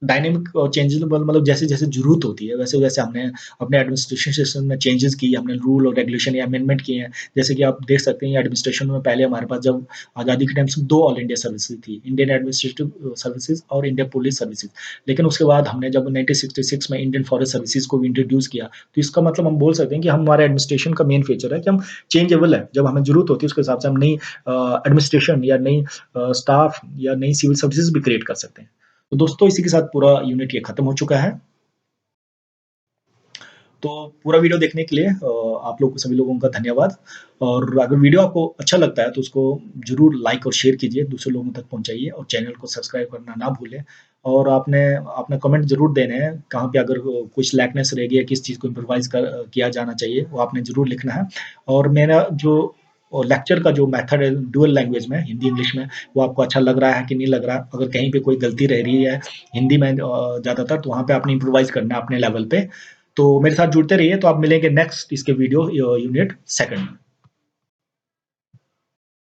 डायनेमिक और चेंजेबल मतलब जैसे-जैसे ज़रूरत होती है, वैसे-वैसे हमने अपने एडमिनिस्ट्रेशन सिस्टम में चेंजेस किए, हमने रूल और रेगुलेशन या अमेंडमेंट किए हैं। जैसे कि आप देख सकते हैं एडमिनिस्ट्रेशन में पहले हमारे पास जब आज़ादी के टाइम से 2 ऑल इंडिया सर्विसेज़ थी, इंडियन एडमिनिस्ट्रेटिव सर्विसेज़ और इंडियन पुलिस सर्विसेज़। लेकिन उसके बाद हमने जब 1966 में इंडियन फॉरेस्ट सर्विसेज़ को भी इंट्रोड्यूस किया, तो इसका मतलब हम बोल सकते हैं कि हमारे एडमिनिस्ट्रेशन का मेन फीचर है कि हम चेंजेबल है। जब हमें ज़रूरत होती है उसके हिसाब से हम नई एडमिनिस्ट्रेशन या नई स्टाफ या नई सिविल सर्विसेज़ भी क्रिएट कर सकते हैं। तो दोस्तों इसी के साथ पूरा यूनिट ये खत्म हो चुका है। तो पूरा वीडियो देखने के लिए आप लोग सभी लोगों का धन्यवाद। और अगर वीडियो आपको अच्छा लगता है तो उसको जरूर लाइक और शेयर कीजिए, दूसरे लोगों तक पहुंचाइए और चैनल को सब्सक्राइब करना ना भूलें। और आपने अपना कमेंट जरूर देने हैं, कहाँ पे अगर कुछ लैकनेस रह गया, किस चीज़ को इम्प्रोवाइज किया जाना चाहिए वो आपने जरूर लिखना है। और मेरा जो लेक्चर का जो मेथड है डुअल लैंग्वेज में, हिंदी इंग्लिश में, वो आपको अच्छा लग रहा है कि नहीं लग रहा। अगर कहीं पे कोई गलती रह रही है हिंदी में ज़्यादातर, तो वहाँ पे आपने इम्प्रोवाइज करना है अपने लेवल पे। तो मेरे साथ जुड़ते रहिए, तो आप मिलेंगे नेक्स्ट इसके वीडियो यूनिट सेकंड में।